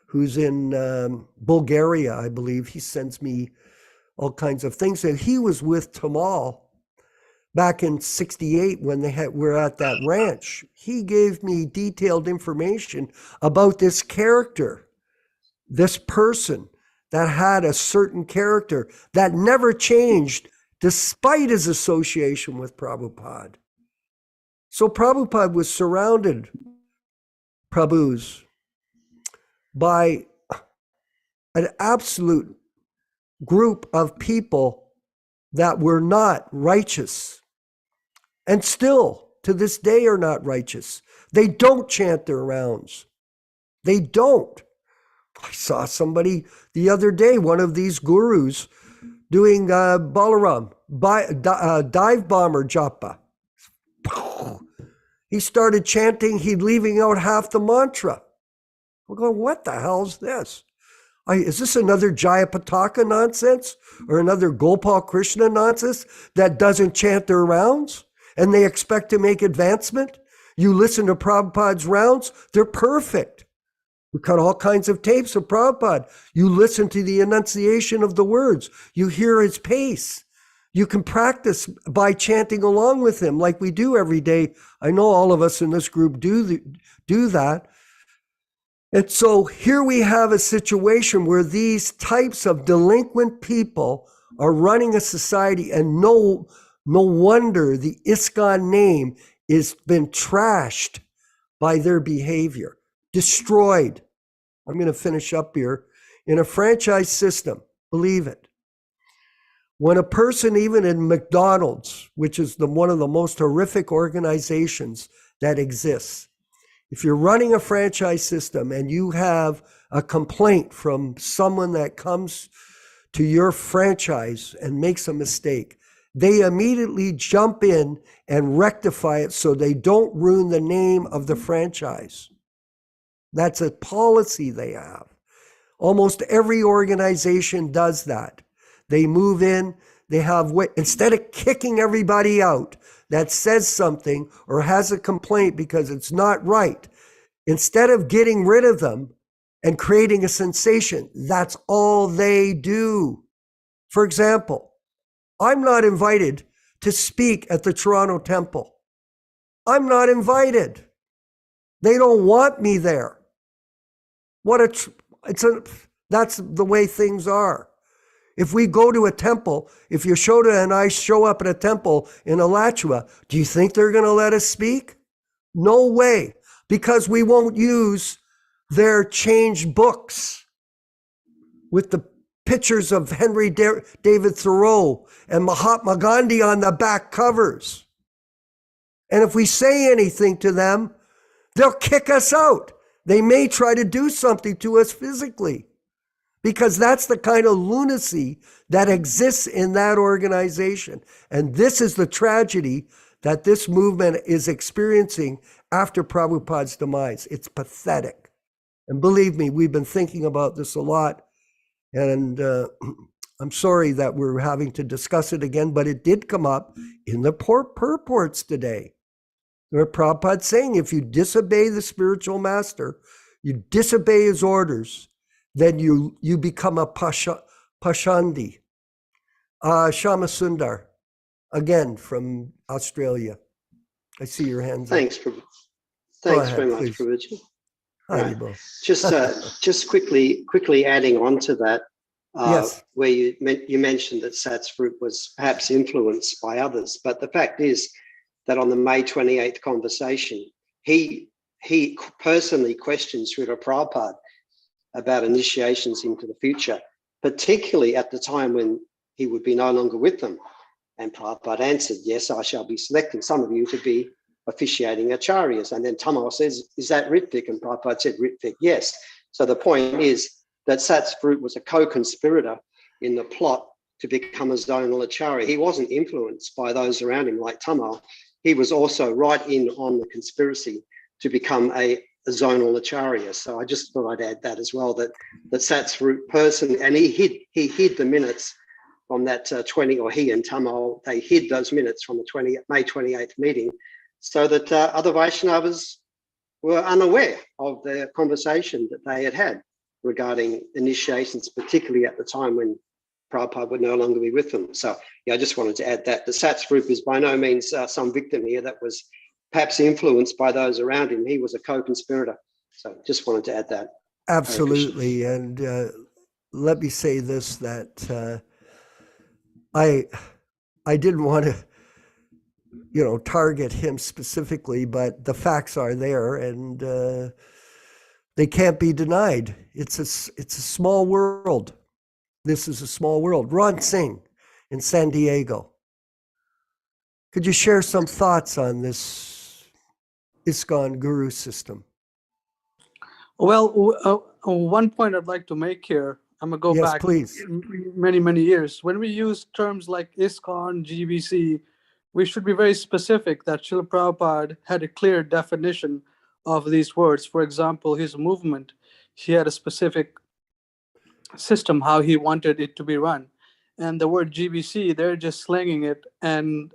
who's in Bulgaria, I believe. He sends me all kinds of things. And he was with Tamal back in '68 when were at that ranch. He gave me detailed information about this character, this person that had a certain character that never changed despite his association with Prabhupada. So Prabhupada was surrounded, Prabhus, by an absolute group of people that were not righteous and still to this day are not righteous. They don't chant their rounds. They don't. I saw somebody the other day, one of these gurus, doing Balaram, dive bomber japa. He started chanting, he'd leaving out half the mantra. We're going, what the hell's this? Is this another Jayapataka nonsense or another Gopal Krishna nonsense that doesn't chant their rounds and they expect to make advancement? You listen to Prabhupada's rounds, they're perfect. We cut all kinds of tapes of Prabhupada. You listen to the enunciation of the words. You hear his pace. You can practice by chanting along with him like we do every day. I know all of us in this group do that. And so here we have a situation where these types of delinquent people are running a society, and no wonder the ISKCON name has been trashed by their behavior, destroyed. I'm going to finish up here. In a franchise system, believe it, when a person, even in McDonald's, which is one of the most horrific organizations that exists, if you're running a franchise system and you have a complaint from someone that comes to your franchise and makes a mistake, they immediately jump in and rectify it so they don't ruin the name of the franchise. That's a policy they have. Almost every organization does that. They move in, they have, instead of kicking everybody out that says something or has a complaint because it's not right, instead of getting rid of them, and creating a sensation. That's all they do. For example, I'm not invited to speak at the Toronto Temple. I'm not invited. They don't want me there. That's the way things are. If we go to a temple, if Yaśoda and I show up at a temple in Alachua, do you think they're going to let us speak? No way, because we won't use their changed books with the pictures of Henry David Thoreau and Mahatma Gandhi on the back covers. And if we say anything to them, they'll kick us out. They may try to do something to us physically, because that's the kind of lunacy that exists in that organization. And this is the tragedy that this movement is experiencing after Prabhupada's demise. It's pathetic. And believe me, we've been thinking about this a lot. And I'm sorry that we're having to discuss it again, but it did come up in the purports today, where Prabhupada's saying, if you disobey the spiritual master, you disobey his orders, then you become a Pashandi. Shama Sundar, again from Australia. I see your hands up. Thanks, Prabhu. Thanks very much, Prabhuji. Right. Just quickly adding on to that, Yes. where you mentioned that Satsvarup was perhaps influenced by others, but the fact is that on the May 28th conversation, he personally questioned Srila Prabhupada about initiations into the future, particularly at the time when he would be no longer with them. And Prabhupada answered, yes, I shall be selecting some of you to be officiating acharyas. And then Tamal says, is that Ritvik? And Prabhupada said, Ritvik, yes. So the point is that Satsvarup was a co-conspirator in the plot to become a zonal acharya. He wasn't influenced by those around him like Tamal. He was also right in on the conspiracy to become a zonal acharya. So I just thought I'd add that as well, that Satsvarup person, and he hid the minutes from that 20, or he and Tamal, they hid those minutes from the May 28th meeting, so that other Vaishnavas were unaware of the conversation that they had regarding initiations, particularly at the time when Prabhupada would no longer be with them. So yeah, I just wanted to add that the Satsvarup is by no means some victim here that was perhaps influenced by those around him. He was a co-conspirator. So just wanted to add that. Absolutely. And let me say this, that I didn't want to, target him specifically, but the facts are there, and they can't be denied. It's a small world. This is a small world. Ron Singh in San Diego. Could you share some thoughts on this ISKCON guru system? Well, one point I'd like to make here, I'm going to go back please. many, many years. When we use terms like ISKCON, GBC, we should be very specific that Srila Prabhupada had a clear definition of these words. For example, his movement, he had a specific system how he wanted it to be run. And the word GBC, they're just slanging it and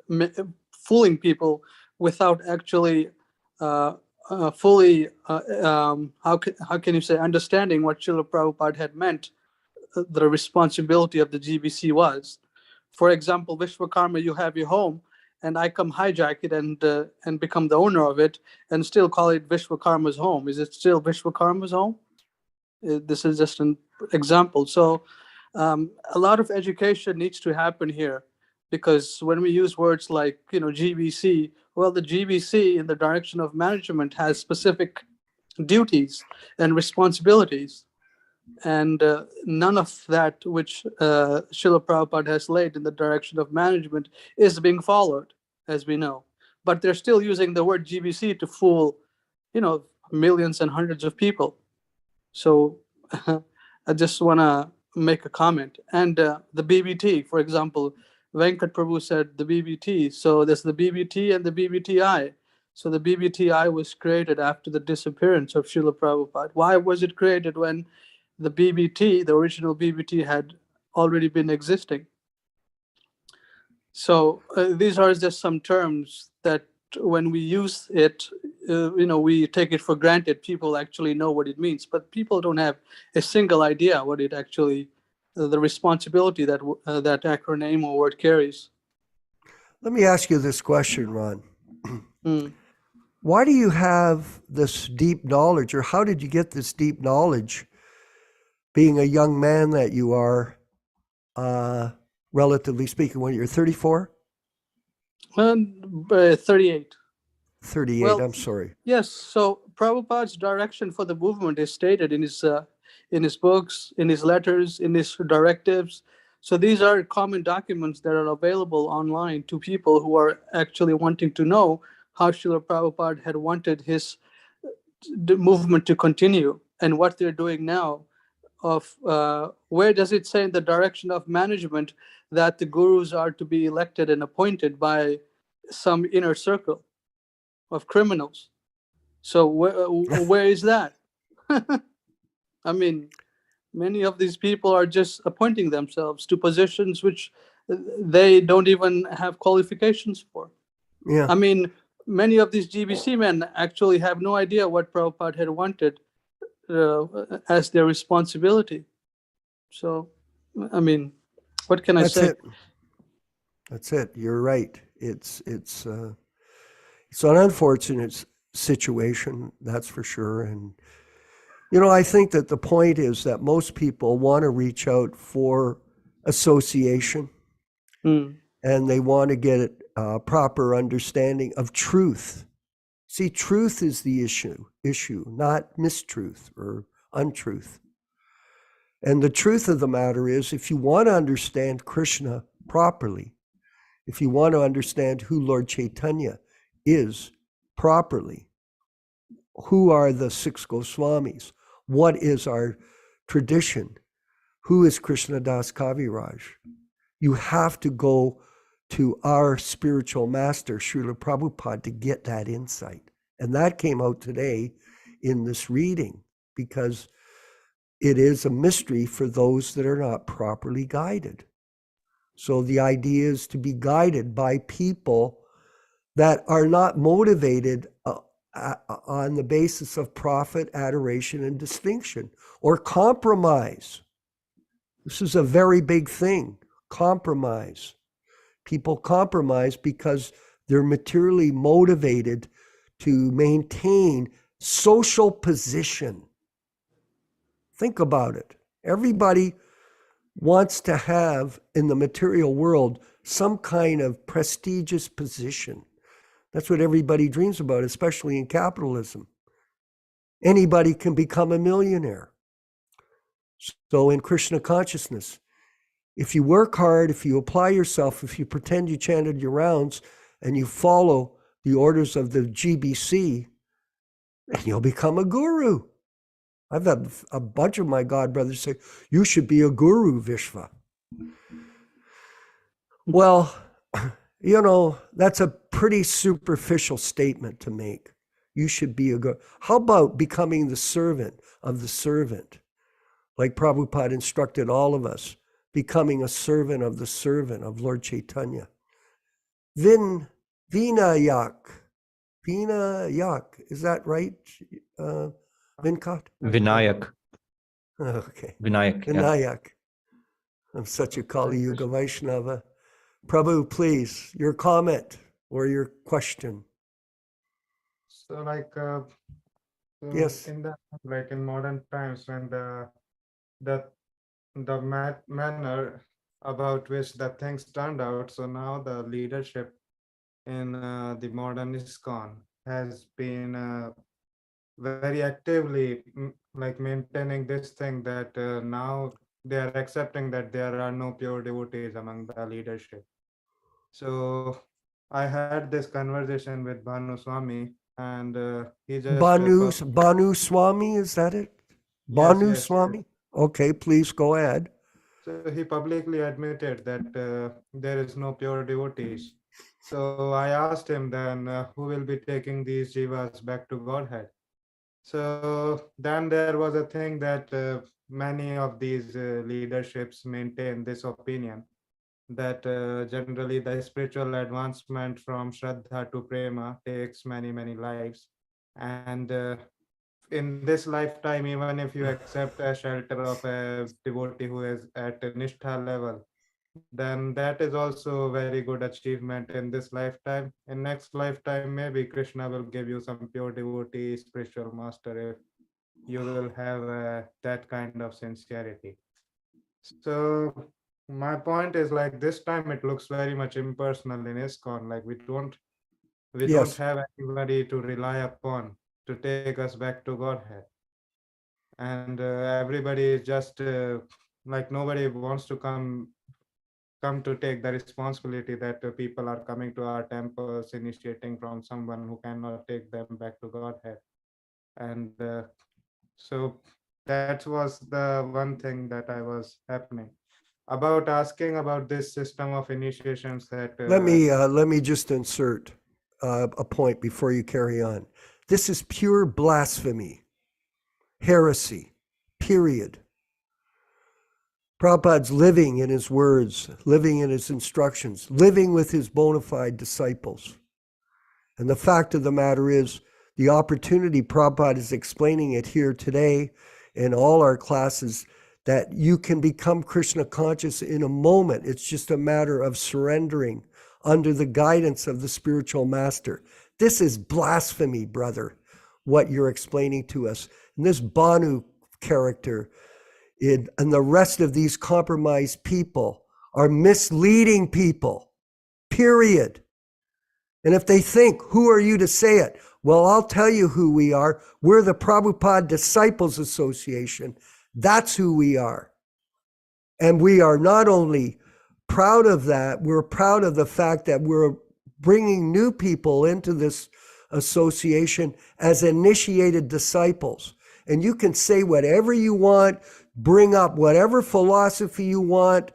fooling people without actually fully, how can you say, understanding what Srila Prabhupada had meant the responsibility of the GBC was. For example, Vishwakarma, you have your home, and I come hijack it and become the owner of it and still call it Vishwakarma's home. Is it still Vishwakarma's home? This is just an example. So a lot of education needs to happen here, because when we use words like, GBC, well, the GBC in the direction of management has specific duties and responsibilities. And none of that which Srila Prabhupada has laid in the direction of management is being followed, as we know. But they're still using the word GBC to fool, millions and hundreds of people. So I just want to make a comment. And the BBT, for example, Venkat Prabhu said the BBT. So there's the BBT and the BBTI. So the BBTI was created after the disappearance of Srila Prabhupada. Why was it created when the BBT, the original BBT, had already been existing? So these are just some terms that when we use it, we take it for granted. People actually know what it means, but people don't have a single idea what it actually, the responsibility that that acronym or word carries. Let me ask you this question, Ron. Mm. Why do you have this deep knowledge, or how did you get this deep knowledge, being a young man that you are, relatively speaking, when you're 34? 38. 38, Well, I'm sorry. Yes, so Prabhupada's direction for the movement is stated in his books, in his letters, in his directives. So these are common documents that are available online to people who are actually wanting to know how Srila Prabhupada had wanted his the movement to continue and what they're doing now. Of where does it say in the direction of management that the gurus are to be elected and appointed by some inner circle of criminals? So where is that? I mean, many of these people are just appointing themselves to positions which they don't even have qualifications for. Yeah. I mean, many of these GBC men actually have no idea what Prabhupada had wanted as their responsibility. So, I mean, what can I That's say? it. That's it. You're right. It's an unfortunate situation, that's for sure. And I think that the point is that most people want to reach out for association, Mm. and they want to get a proper understanding of truth. See, truth is the issue, not mistruth or untruth. And the truth of the matter is, if you want to understand Krishna properly, if you want to understand who Lord Chaitanya is properly, who are the six Goswamis, what is our tradition, who is Krishna Das Kaviraj, you have to go to our spiritual master, Srila Prabhupada, to get that insight. And that came out today in this reading, because it is a mystery for those that are not properly guided. So the idea is to be guided by people that are not motivated on the basis of profit, adoration, and distinction, or compromise. This is a very big thing, compromise. People compromise because they're materially motivated to maintain social position. Think about it. Everybody wants to have in the material world some kind of prestigious position. That's what everybody dreams about, especially in capitalism. Anybody can become a millionaire. So in Krishna consciousness, if you work hard, if you apply yourself, if you pretend you chanted your rounds and you follow the orders of the GBC, then you'll become a guru. I've had a bunch of my god brothers say, you should be a guru, Vishva. Well, that's a pretty superficial statement to make. You should be a guru. How about becoming the servant of the servant? Like Prabhupada instructed all of us, becoming a servant of Lord Chaitanya. Vinayak. Vinayak. Is that right, Vinkat? Vinayak. Okay. Vinayak. Yeah. Vinayak. I'm such a Kali Yuga Vaishnava. Prabhu, please, your comment or your question. So Yes. in modern times, when the manner about which the things turned out, so now the leadership in the modern ISKCON has been very actively maintaining this thing that now they are accepting that there are no pure devotees among the leadership. So I had this conversation with Bhanu Swami, and he just Bhanu Swami, is that it? Bhanu yes. Swami? Okay, please go ahead. So he publicly admitted that there is no pure devotees. So I asked him then who will be taking these jivas back to Godhead. So then there was a thing that many of these leaderships maintain this opinion that generally the spiritual advancement from Shraddha to Prema takes many lives. And in this lifetime, even if you accept a shelter of a devotee who is at a nishtha level, then that is also a very good achievement in this lifetime. In next lifetime, maybe Krishna will give you some pure devotee, spiritual master, if you will have that kind of sincerity. So my point is, like, this time it looks very much impersonal in ISKCON. Like we don't Yes. have anybody to rely upon to take us back to Godhead. And everybody is just like, nobody wants to come to take the responsibility that people are coming to our temples initiating from someone who cannot take them back to Godhead. And so that was the one thing that I was happening about asking about this system of initiations that Let me just insert a point before you carry on. This is pure blasphemy, heresy, period. Prabhupada's living in his words, living in his instructions, living with his bona fide disciples. And the fact of the matter is, the opportunity, Prabhupada is explaining it here today in all our classes, that you can become Krishna conscious in a moment. It's just a matter of surrendering under the guidance of the spiritual master. This is blasphemy, brother, what you're explaining to us. And this Bhanu character and the rest of these compromised people are misleading people, period. And if they think, who are you to say it? Well, I'll tell you who we are. We're the Prabhupada Disciples Association. That's who we are. And we are not only proud of that, we're proud of the fact that we're bringing new people into this association as initiated disciples. And you can say whatever you want, bring up whatever philosophy you want,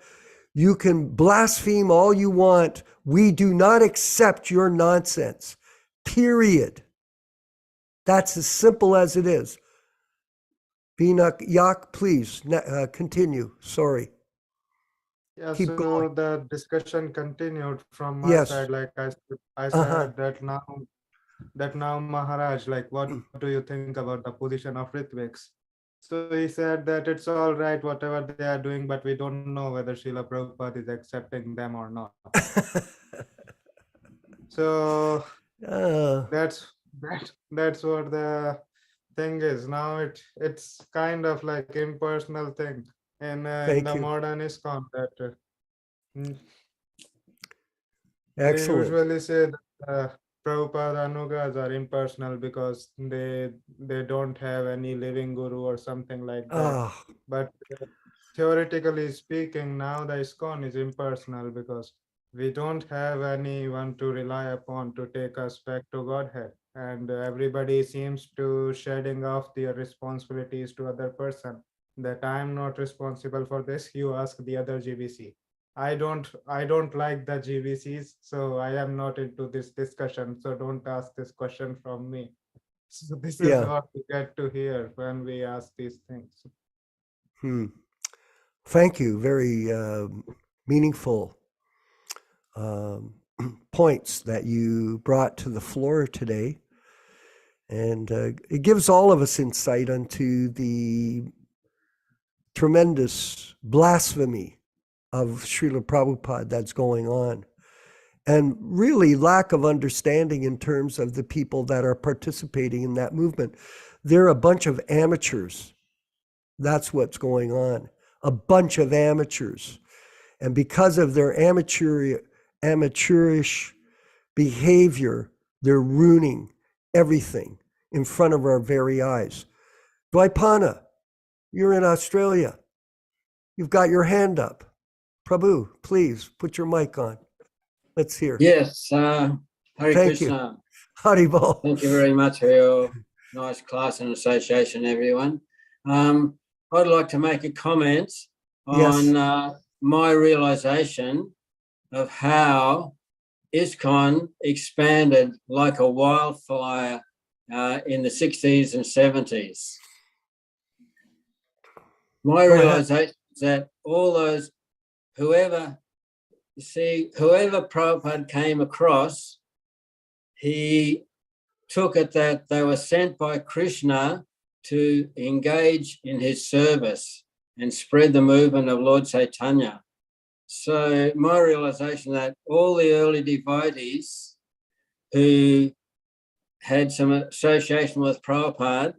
you can blaspheme all you want. We do not accept your nonsense, period. That's as simple as it is. Yak, please continue. Sorry. yeah, Keep so going. the discussion continued from my Yes. side. Like I Uh-huh. said that now Maharaj, like, what do you think about the position of Ritviks? So he said that it's all right, whatever they are doing, but we don't know whether Srila Prabhupada is accepting them or not. So that's what the thing is. Now it's kind of like impersonal thing in Thank the you. modern ISKCON that they Excellent. usually say that Prabhupada Anugas are impersonal because they don't have any living guru or something like that. Ah, But theoretically speaking, now the ISKCON is impersonal because we don't have anyone to rely upon to take us back to Godhead. And everybody seems to shedding off their responsibilities to other person, that I'm not responsible for this, you ask the other GBC. I don't like the GBCs, so I am not into this discussion. So don't ask this question from me. So this is yeah. what we get to hear when we ask these things. Thank you. Very meaningful points that you brought to the floor today. And it gives all of us insight into the tremendous blasphemy of Srila Prabhupada that's going on. And really lack of understanding in terms of the people that are participating in that movement. They're a bunch of amateurs. That's what's going on. A bunch of amateurs. And because of their amateurish behavior, they're ruining everything in front of our very eyes. Dwaipana, you're in Australia. You've got your hand up. Prabhu, please put your mic on. Let's hear. Yes, Hare Thank you. Krishna. Haribol. Thank you very much for your nice class and association, everyone. I'd like to make a comment on my realization of how ISKCON expanded like a wildfire in the 60s and 70s. My realization is that all those, whoever Prabhupada came across, he took it that they were sent by Krishna to engage in his service and spread the movement of Lord Chaitanya. So my realization that all the early devotees who had some association with Prabhupada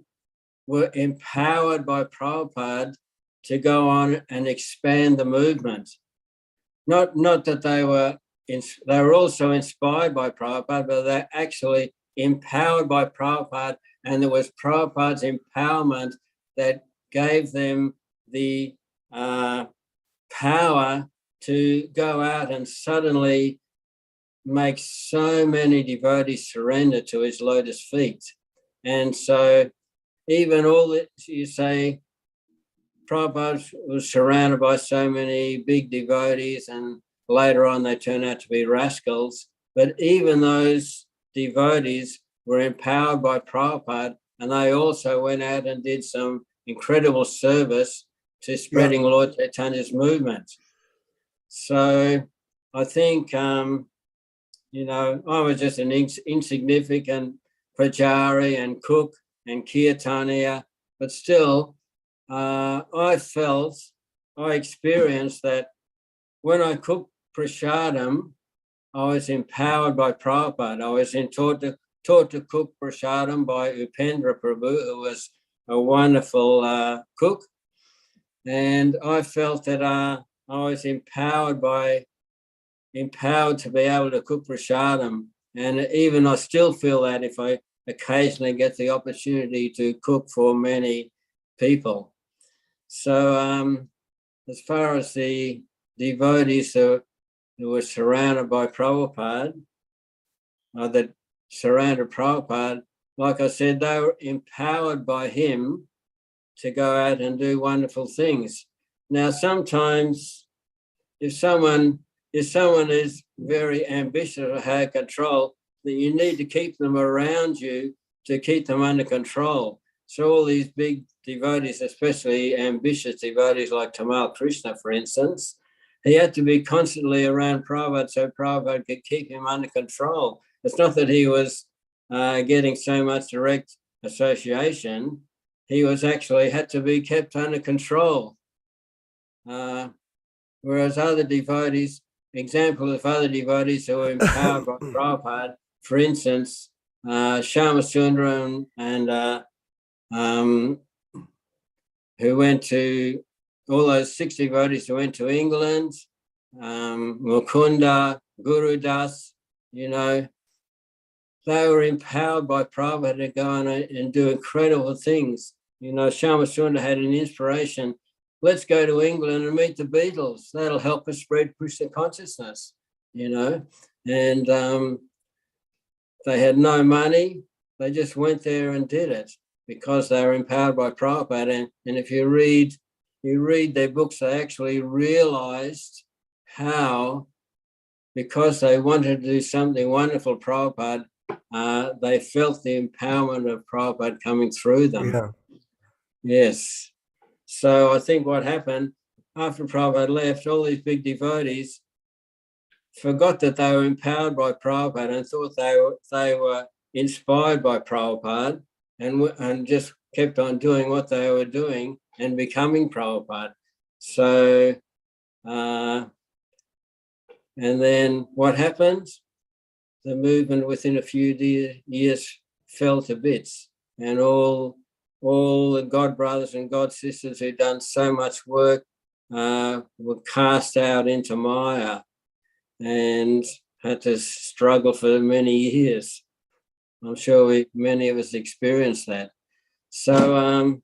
were empowered by Prabhupada to go on and expand the movement. Not that they were also inspired by Prabhupada, but they're actually empowered by Prabhupada, and it was Prabhupada's empowerment that gave them the power to go out and suddenly make so many devotees surrender to his lotus feet. And so even all that you say, Prabhupada was surrounded by so many big devotees, and later on they turned out to be rascals. But even those devotees were empowered by Prabhupada, and they also went out and did some incredible service to spreading Lord Chaitanya's movement. So I think, I was just an insignificant pujari and cook and kirtaniya, but still, I experienced that when I cooked prasadam, I was empowered by Prabhupada. I was taught to cook prasadam by Upendra Prabhu, who was a wonderful cook. And I felt that I was empowered to be able to cook prasadam. And even I still feel that if I occasionally get the opportunity to cook for many people. So as far as the devotees who were surrounded by Prabhupada, that surrounded Prabhupada, like I said, they were empowered by him to go out and do wonderful things. Now, sometimes if someone is very ambitious or have control, then you need to keep them around you to keep them under control. So all these big devotees, especially ambitious devotees like Tamal Krishna, for instance, he had to be constantly around Prabhupada so Prabhupada could keep him under control. It's not that he was getting so much direct association. He was actually had to be kept under control. Whereas other devotees, example of other devotees who were empowered by Prabhupada, for instance, Shyamasundara and who went to, all those 6 devotees who went to England, Mukunda, Guru Das, they were empowered by Prabhupada to go on and do incredible things. Shyamasundara had an inspiration. Let's go to England and meet the Beatles. That'll help us spread Krishna consciousness, And they had no money. They just went there and did it because they were empowered by Prabhupada. And if you read their books, they actually realized how, because they wanted to do something wonderful, Prabhupada, they felt the empowerment of Prabhupada coming through them. Yeah. Yes. So I think what happened after Prabhupada left, all these big devotees forgot that they were empowered by Prabhupada and thought they were inspired by Prabhupada and just kept on doing what they were doing and becoming Prabhupada. So, and then what happens? The movement within a few years fell to bits, and all the God brothers and God sisters who'd done so much work were cast out into Maya and had to struggle for many years. I'm sure many of us experienced that. So,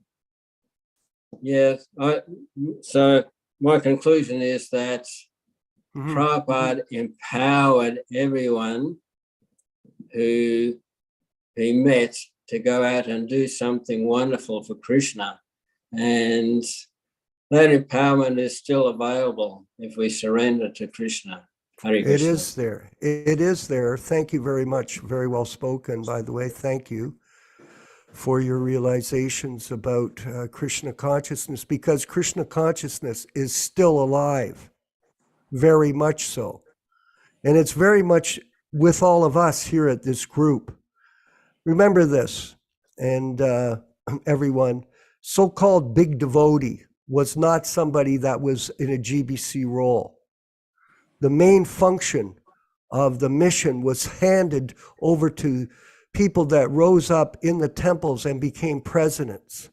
so my conclusion is that Prabhupada empowered everyone who he met to go out and do something wonderful for Krishna. And that empowerment is still available if we surrender to Krishna. Hare Krishna. It is there. It is there. Thank you very much. Very well spoken, by the way. Thank you for your realizations about Krishna consciousness, because Krishna consciousness is still alive, very much so. And it's very much with all of us here at this group. Remember this, and everyone, so-called big devotee was not somebody that was in a GBC role. The main function of the mission was handed over to people that rose up in the temples and became presidents.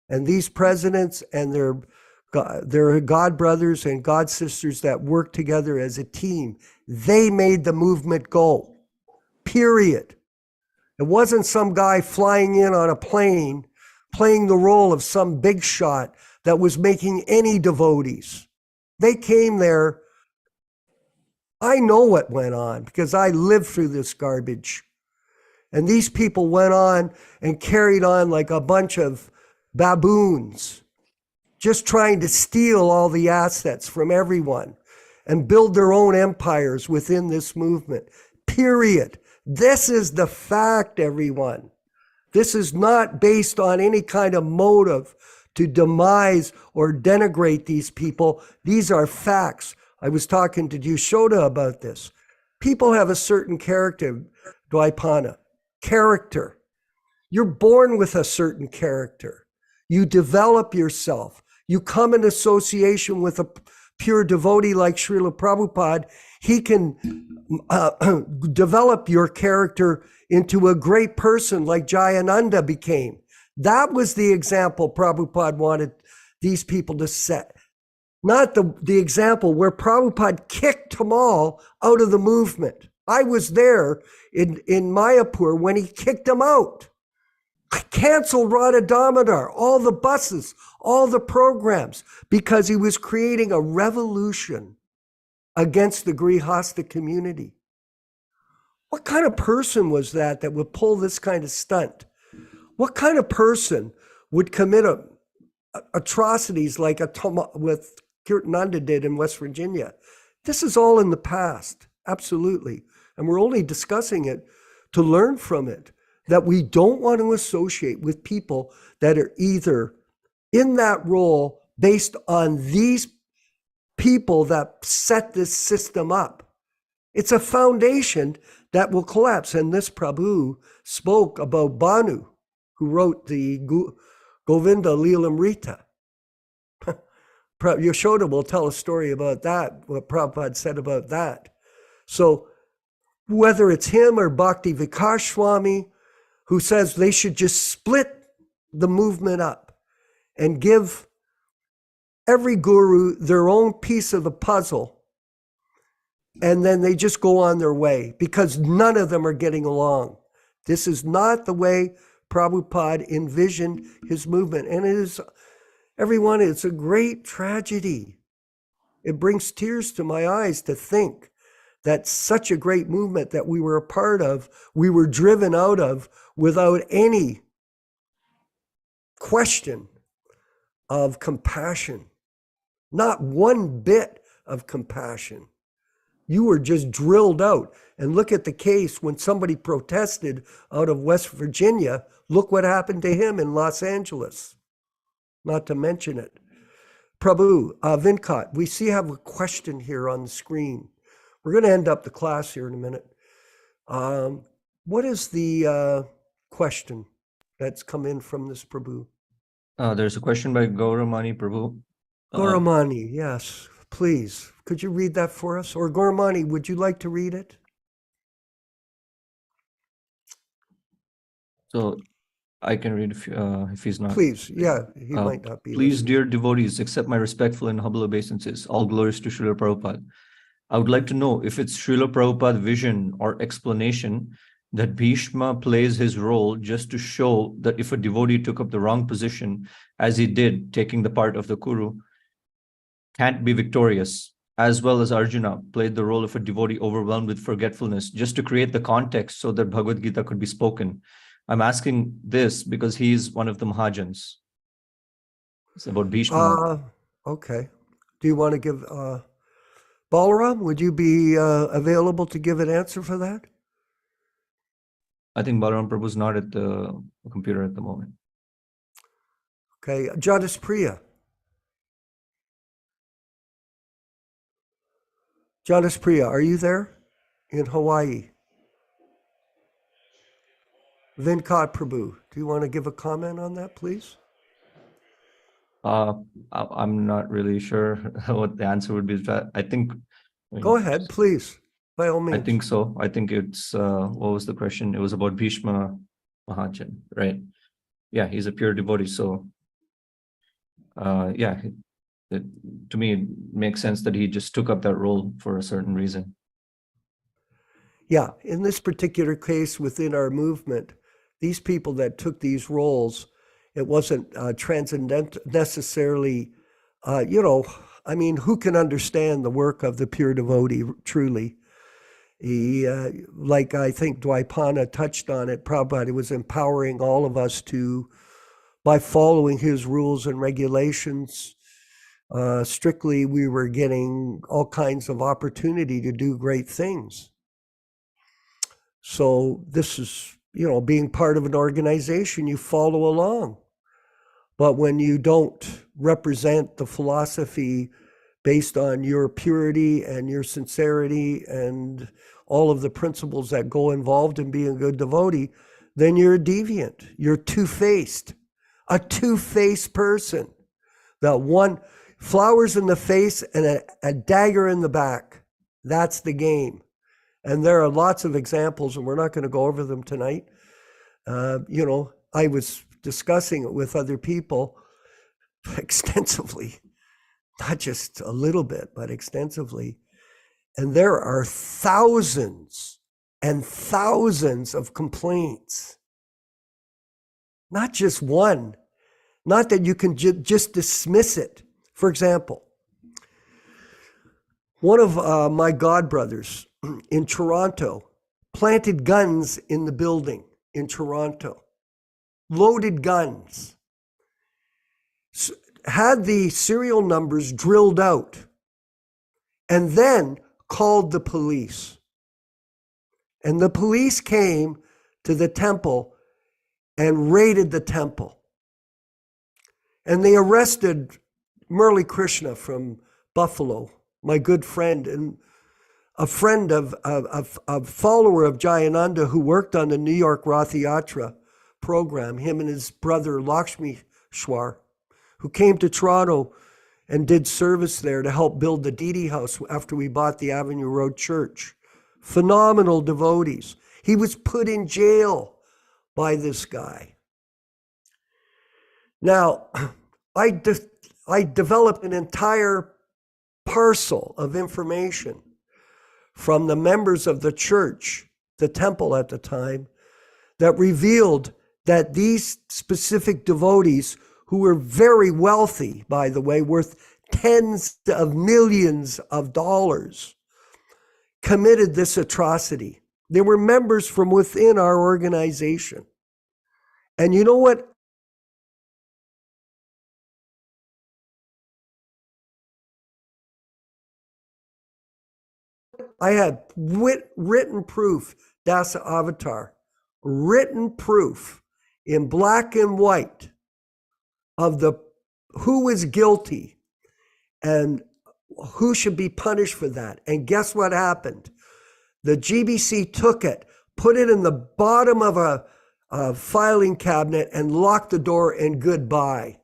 And these presidents and their God brothers and God sisters that worked together as a team, they made the movement go, period. It wasn't some guy flying in on a plane, playing the role of some big shot that was making any devotees. They came there. I know what went on because I lived through this garbage. And these people went on and carried on like a bunch of baboons, just trying to steal all the assets from everyone and build their own empires within this movement, period. This is the fact, everyone. This is not based on any kind of motive to demise or denigrate these people. These are facts. I was talking to Yaśodā about this. People have a certain character, Dvaipana, character. You're born with a certain character. You develop yourself. You come in association with a pure devotee like Srila Prabhupada. He can develop your character into a great person like Jayananda became. That was the example Prabhupada wanted these people to set. Not the example where Prabhupada kicked them all out of the movement. I was there in Mayapur when he kicked them out. I canceled Radha Damodar, all the buses, all the programs, because he was creating a revolution against the Grihasta community. What kind of person was that would pull this kind of stunt? What kind of person would commit atrocities like with Kirtananda did in West Virginia? This is all in the past, absolutely. And we're only discussing it to learn from it, that we don't want to associate with people that are either in that role based on these people that set this system up. It's a foundation that will collapse. And this Prabhu spoke about Bhanu, who wrote the Govinda Leelamrita. Yaśodā will tell a story about that, what Prabhupada said about that. So whether it's him or Bhaktivedanta Swami, who says they should just split the movement up and give every guru their own piece of the puzzle, and then they just go on their way because none of them are getting along. This is not the way Prabhupada envisioned his movement. And it is, everyone, it's a great tragedy. It brings tears to my eyes to think that such a great movement that we were a part of, we were driven out of without any question of compassion. Not one bit of compassion. You were just drilled out. And look at the case when somebody protested out of West Virginia. Look what happened to him in Los Angeles. Not to mention it. Prabhu, Vinkat, we have a question here on the screen. We're going to end up the class here in a minute. What is the question that's come in from this Prabhu? There's a question by Gauramani Prabhu. Gauramani, yes, please. Could you read that for us? Or Gauramani, would you like to read it? So I can read if he's not. Please, yeah, he might not be. Please, listening. dear devotees, accept my respectful and humble obeisances. All glories to Srila Prabhupada. I would like to know if it's Srila Prabhupada's vision or explanation that Bhishma plays his role just to show that if a devotee took up the wrong position, as he did, taking the part of the Kuru, can't be victorious, as well as Arjuna played the role of a devotee overwhelmed with forgetfulness, just to create the context so that Bhagavad Gita could be spoken. I'm asking this because he's one of the Mahajans. It's about Bhishma. Okay. Do you want to give... Balaram, would you be available to give an answer for that? I think Balaram Prabhu's not at the computer at the moment. Okay, Jadis Priya. Jadis Priya, are you there in Hawaii? Venkat Prabhu, do you want to give a comment on that, please? I'm not really sure what the answer would be. I think. Go ahead, please, by all means. I think so. I think it's, what was the question? It was about Bhishma Mahajan, right? Yeah, he's a pure devotee. So, yeah, to me, it makes sense that he just took up that role for a certain reason. Yeah, in this particular case within our movement, these people that took these roles, it wasn't transcendental necessarily, I mean, who can understand the work of the pure devotee truly? He, like I think Dwaipana touched on it, Prabhupada was empowering all of us to, by following his rules and regulations, strictly we were getting all kinds of opportunity to do great things. So this is, being part of an organization, you follow along. But when you don't represent the philosophy based on your purity and your sincerity and all of the principles that go involved in being a good devotee, then you're a deviant. You're two-faced, a two-faced person. That one, flowers in the face and a dagger in the back. That's the game. And there are lots of examples, and we're not going to go over them tonight. I was discussing it with other people extensively, not just a little bit, but extensively. And there are thousands and thousands of complaints. Not just one, not that you can just dismiss it. For example, one of my godbrothers in Toronto planted guns in the building in Toronto, loaded guns, had the serial numbers drilled out, and then called the police. And the police came to the temple and raided the temple. And they arrested Hare Krishna from Buffalo, my good friend, and a friend of a follower of Jayananda who worked on the New York Rath Yatra program, him and his brother Lakshmi Shwar, who came to Toronto and did service there to help build the Didi House after we bought the Avenue Road Church. Phenomenal devotees. He was put in jail by this guy. Now, I developed an entire parcel of information from the members of the church, the temple at the time, that revealed that these specific devotees, who were very wealthy, by the way, worth tens of millions of dollars, committed this atrocity. They were members from within our organization. And you know what? I had written proof, Dasa Avatar, written proof in black and white of who is guilty and who should be punished for that. And guess what happened? The GBC took it, put it in the bottom of a filing cabinet and locked the door and goodbye.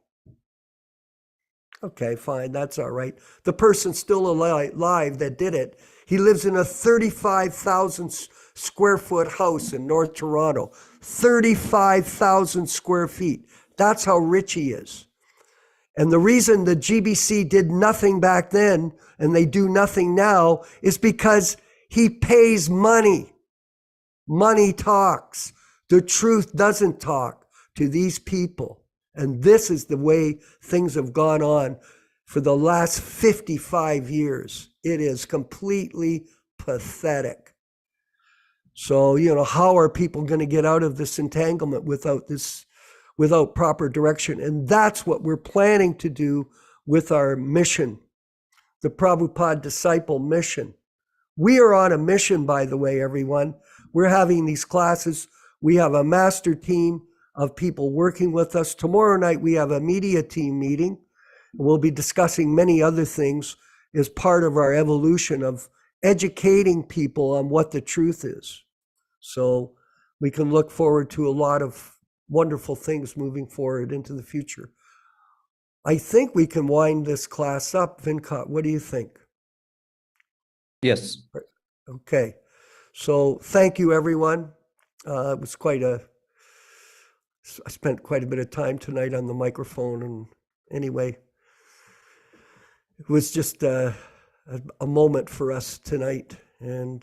Okay, fine, that's all right. The person's still alive that did it. He lives in a 35,000 square foot house in North Toronto, 35,000 square feet. That's how rich he is. And the reason the GBC did nothing back then and they do nothing now is because he pays money. Money talks. The truth doesn't talk to these people. And this is the way things have gone on for the last 55 years. It is completely pathetic. So, how are people going to get out of this entanglement without proper direction? And that's what we're planning to do with our mission, the Prabhupada Disciple Mission. We are on a mission, by the way, everyone. We're having these classes. We have a master team of people working with us. Tomorrow night, we have a media team meeting. We'll be discussing many other things as part of our evolution of educating people on what the truth is. So we can look forward to a lot of wonderful things moving forward into the future. I think we can wind this class up. Vinkat, what do you think? Yes. Okay. So thank you, everyone. It was I spent quite a bit of time tonight on the microphone. And anyway, it was just a moment for us tonight. And,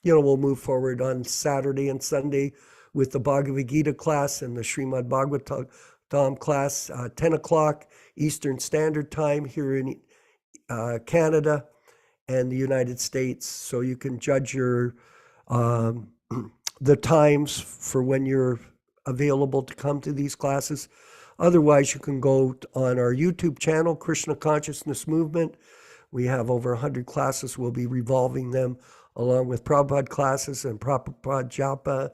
we'll move forward on Saturday and Sunday with the Bhagavad Gita class and the Srimad Bhagavatam class, 10 o'clock Eastern Standard Time here in Canada and the United States. So you can judge your the times for when you're available to come to these classes. Otherwise, you can go on our YouTube channel, Krishna Consciousness Movement. We have over 100 classes. We'll be revolving them along with Prabhupada classes and Prabhupada Japa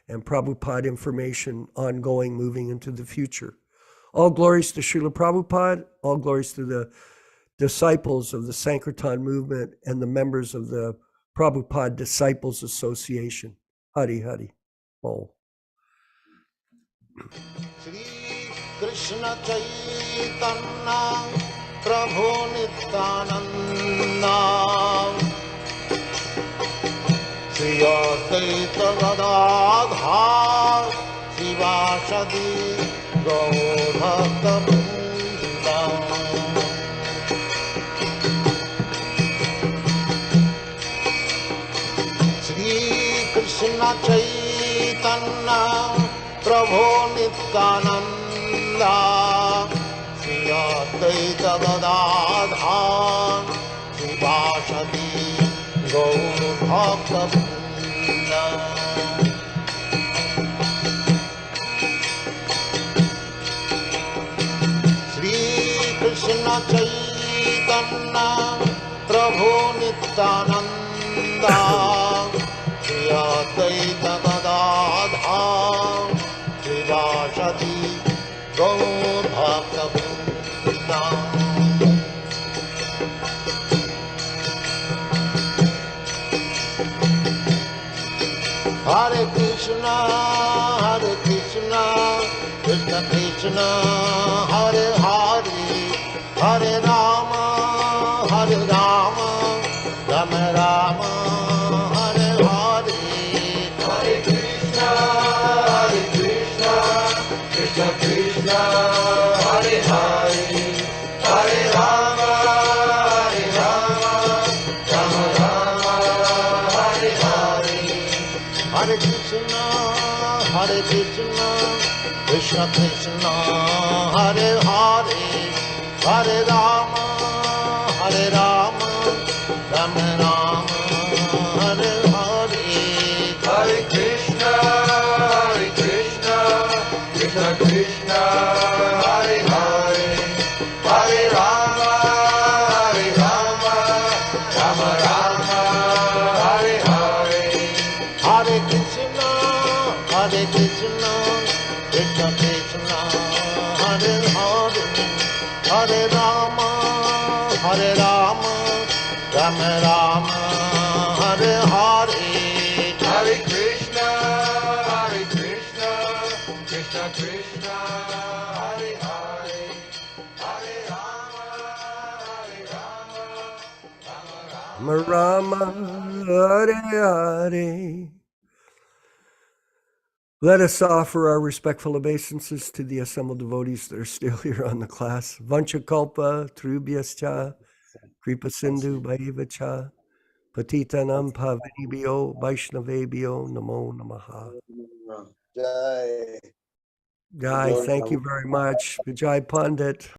and Prabhupada information ongoing moving into the future. All glories to Srila Prabhupada, all glories to the disciples of the Sankirtan movement and the members of the Prabhupada Disciples Association. Hari Hari. Oh. Shri Krishna Caitanya Prabhu Nityananda Shri Advaita Gadadhar Shivasadi Gaur-bhakta-vrinda Shri Krishna Caitanya Prabhu Nityananda Shri Advaita Gadadhar Shivasadi Gaur-bhakta-vrinda Shri Krishna Caitanya Prabhu Nityananda Shri Advaita Gadadhar Shivasadi Gaur-bhakta-vrinda Hare Krishna, Krishna Krishna, Hare Hare, Hare Rama, Rama Rama, Hare Hare. Hare Krishna, Krishna Krishna, Hare Hare, Hare Rama, Rama Rama, Hare Hare. Hare Krishna, Krishna Krishna, Hare Hare, Hare Rama, Rama Rama, Hare Hare. Hare Krishna, Krishna Krishna, Hare Hare, Hare Rama, Rama Rama, Hare Hare. Hare Krishna, Krishna Krishna, Hare Hare, Hare Rama, Rama Rama, Hare Hare. Hare Krishna, Krishna Krishna, Hare Hare, Hare Rama, Rama, Hare Hare. Let us offer our respectful obeisances to the assembled devotees that are still here on the class. Vanchakalpa, Trubhyascha, Kripa Sindhu, Bhaivacha, Patitanam Pavanibhyo, Vaishnavebhyo, Namo Namaha. Jai. Jai, thank you very much. Vijay Pandit.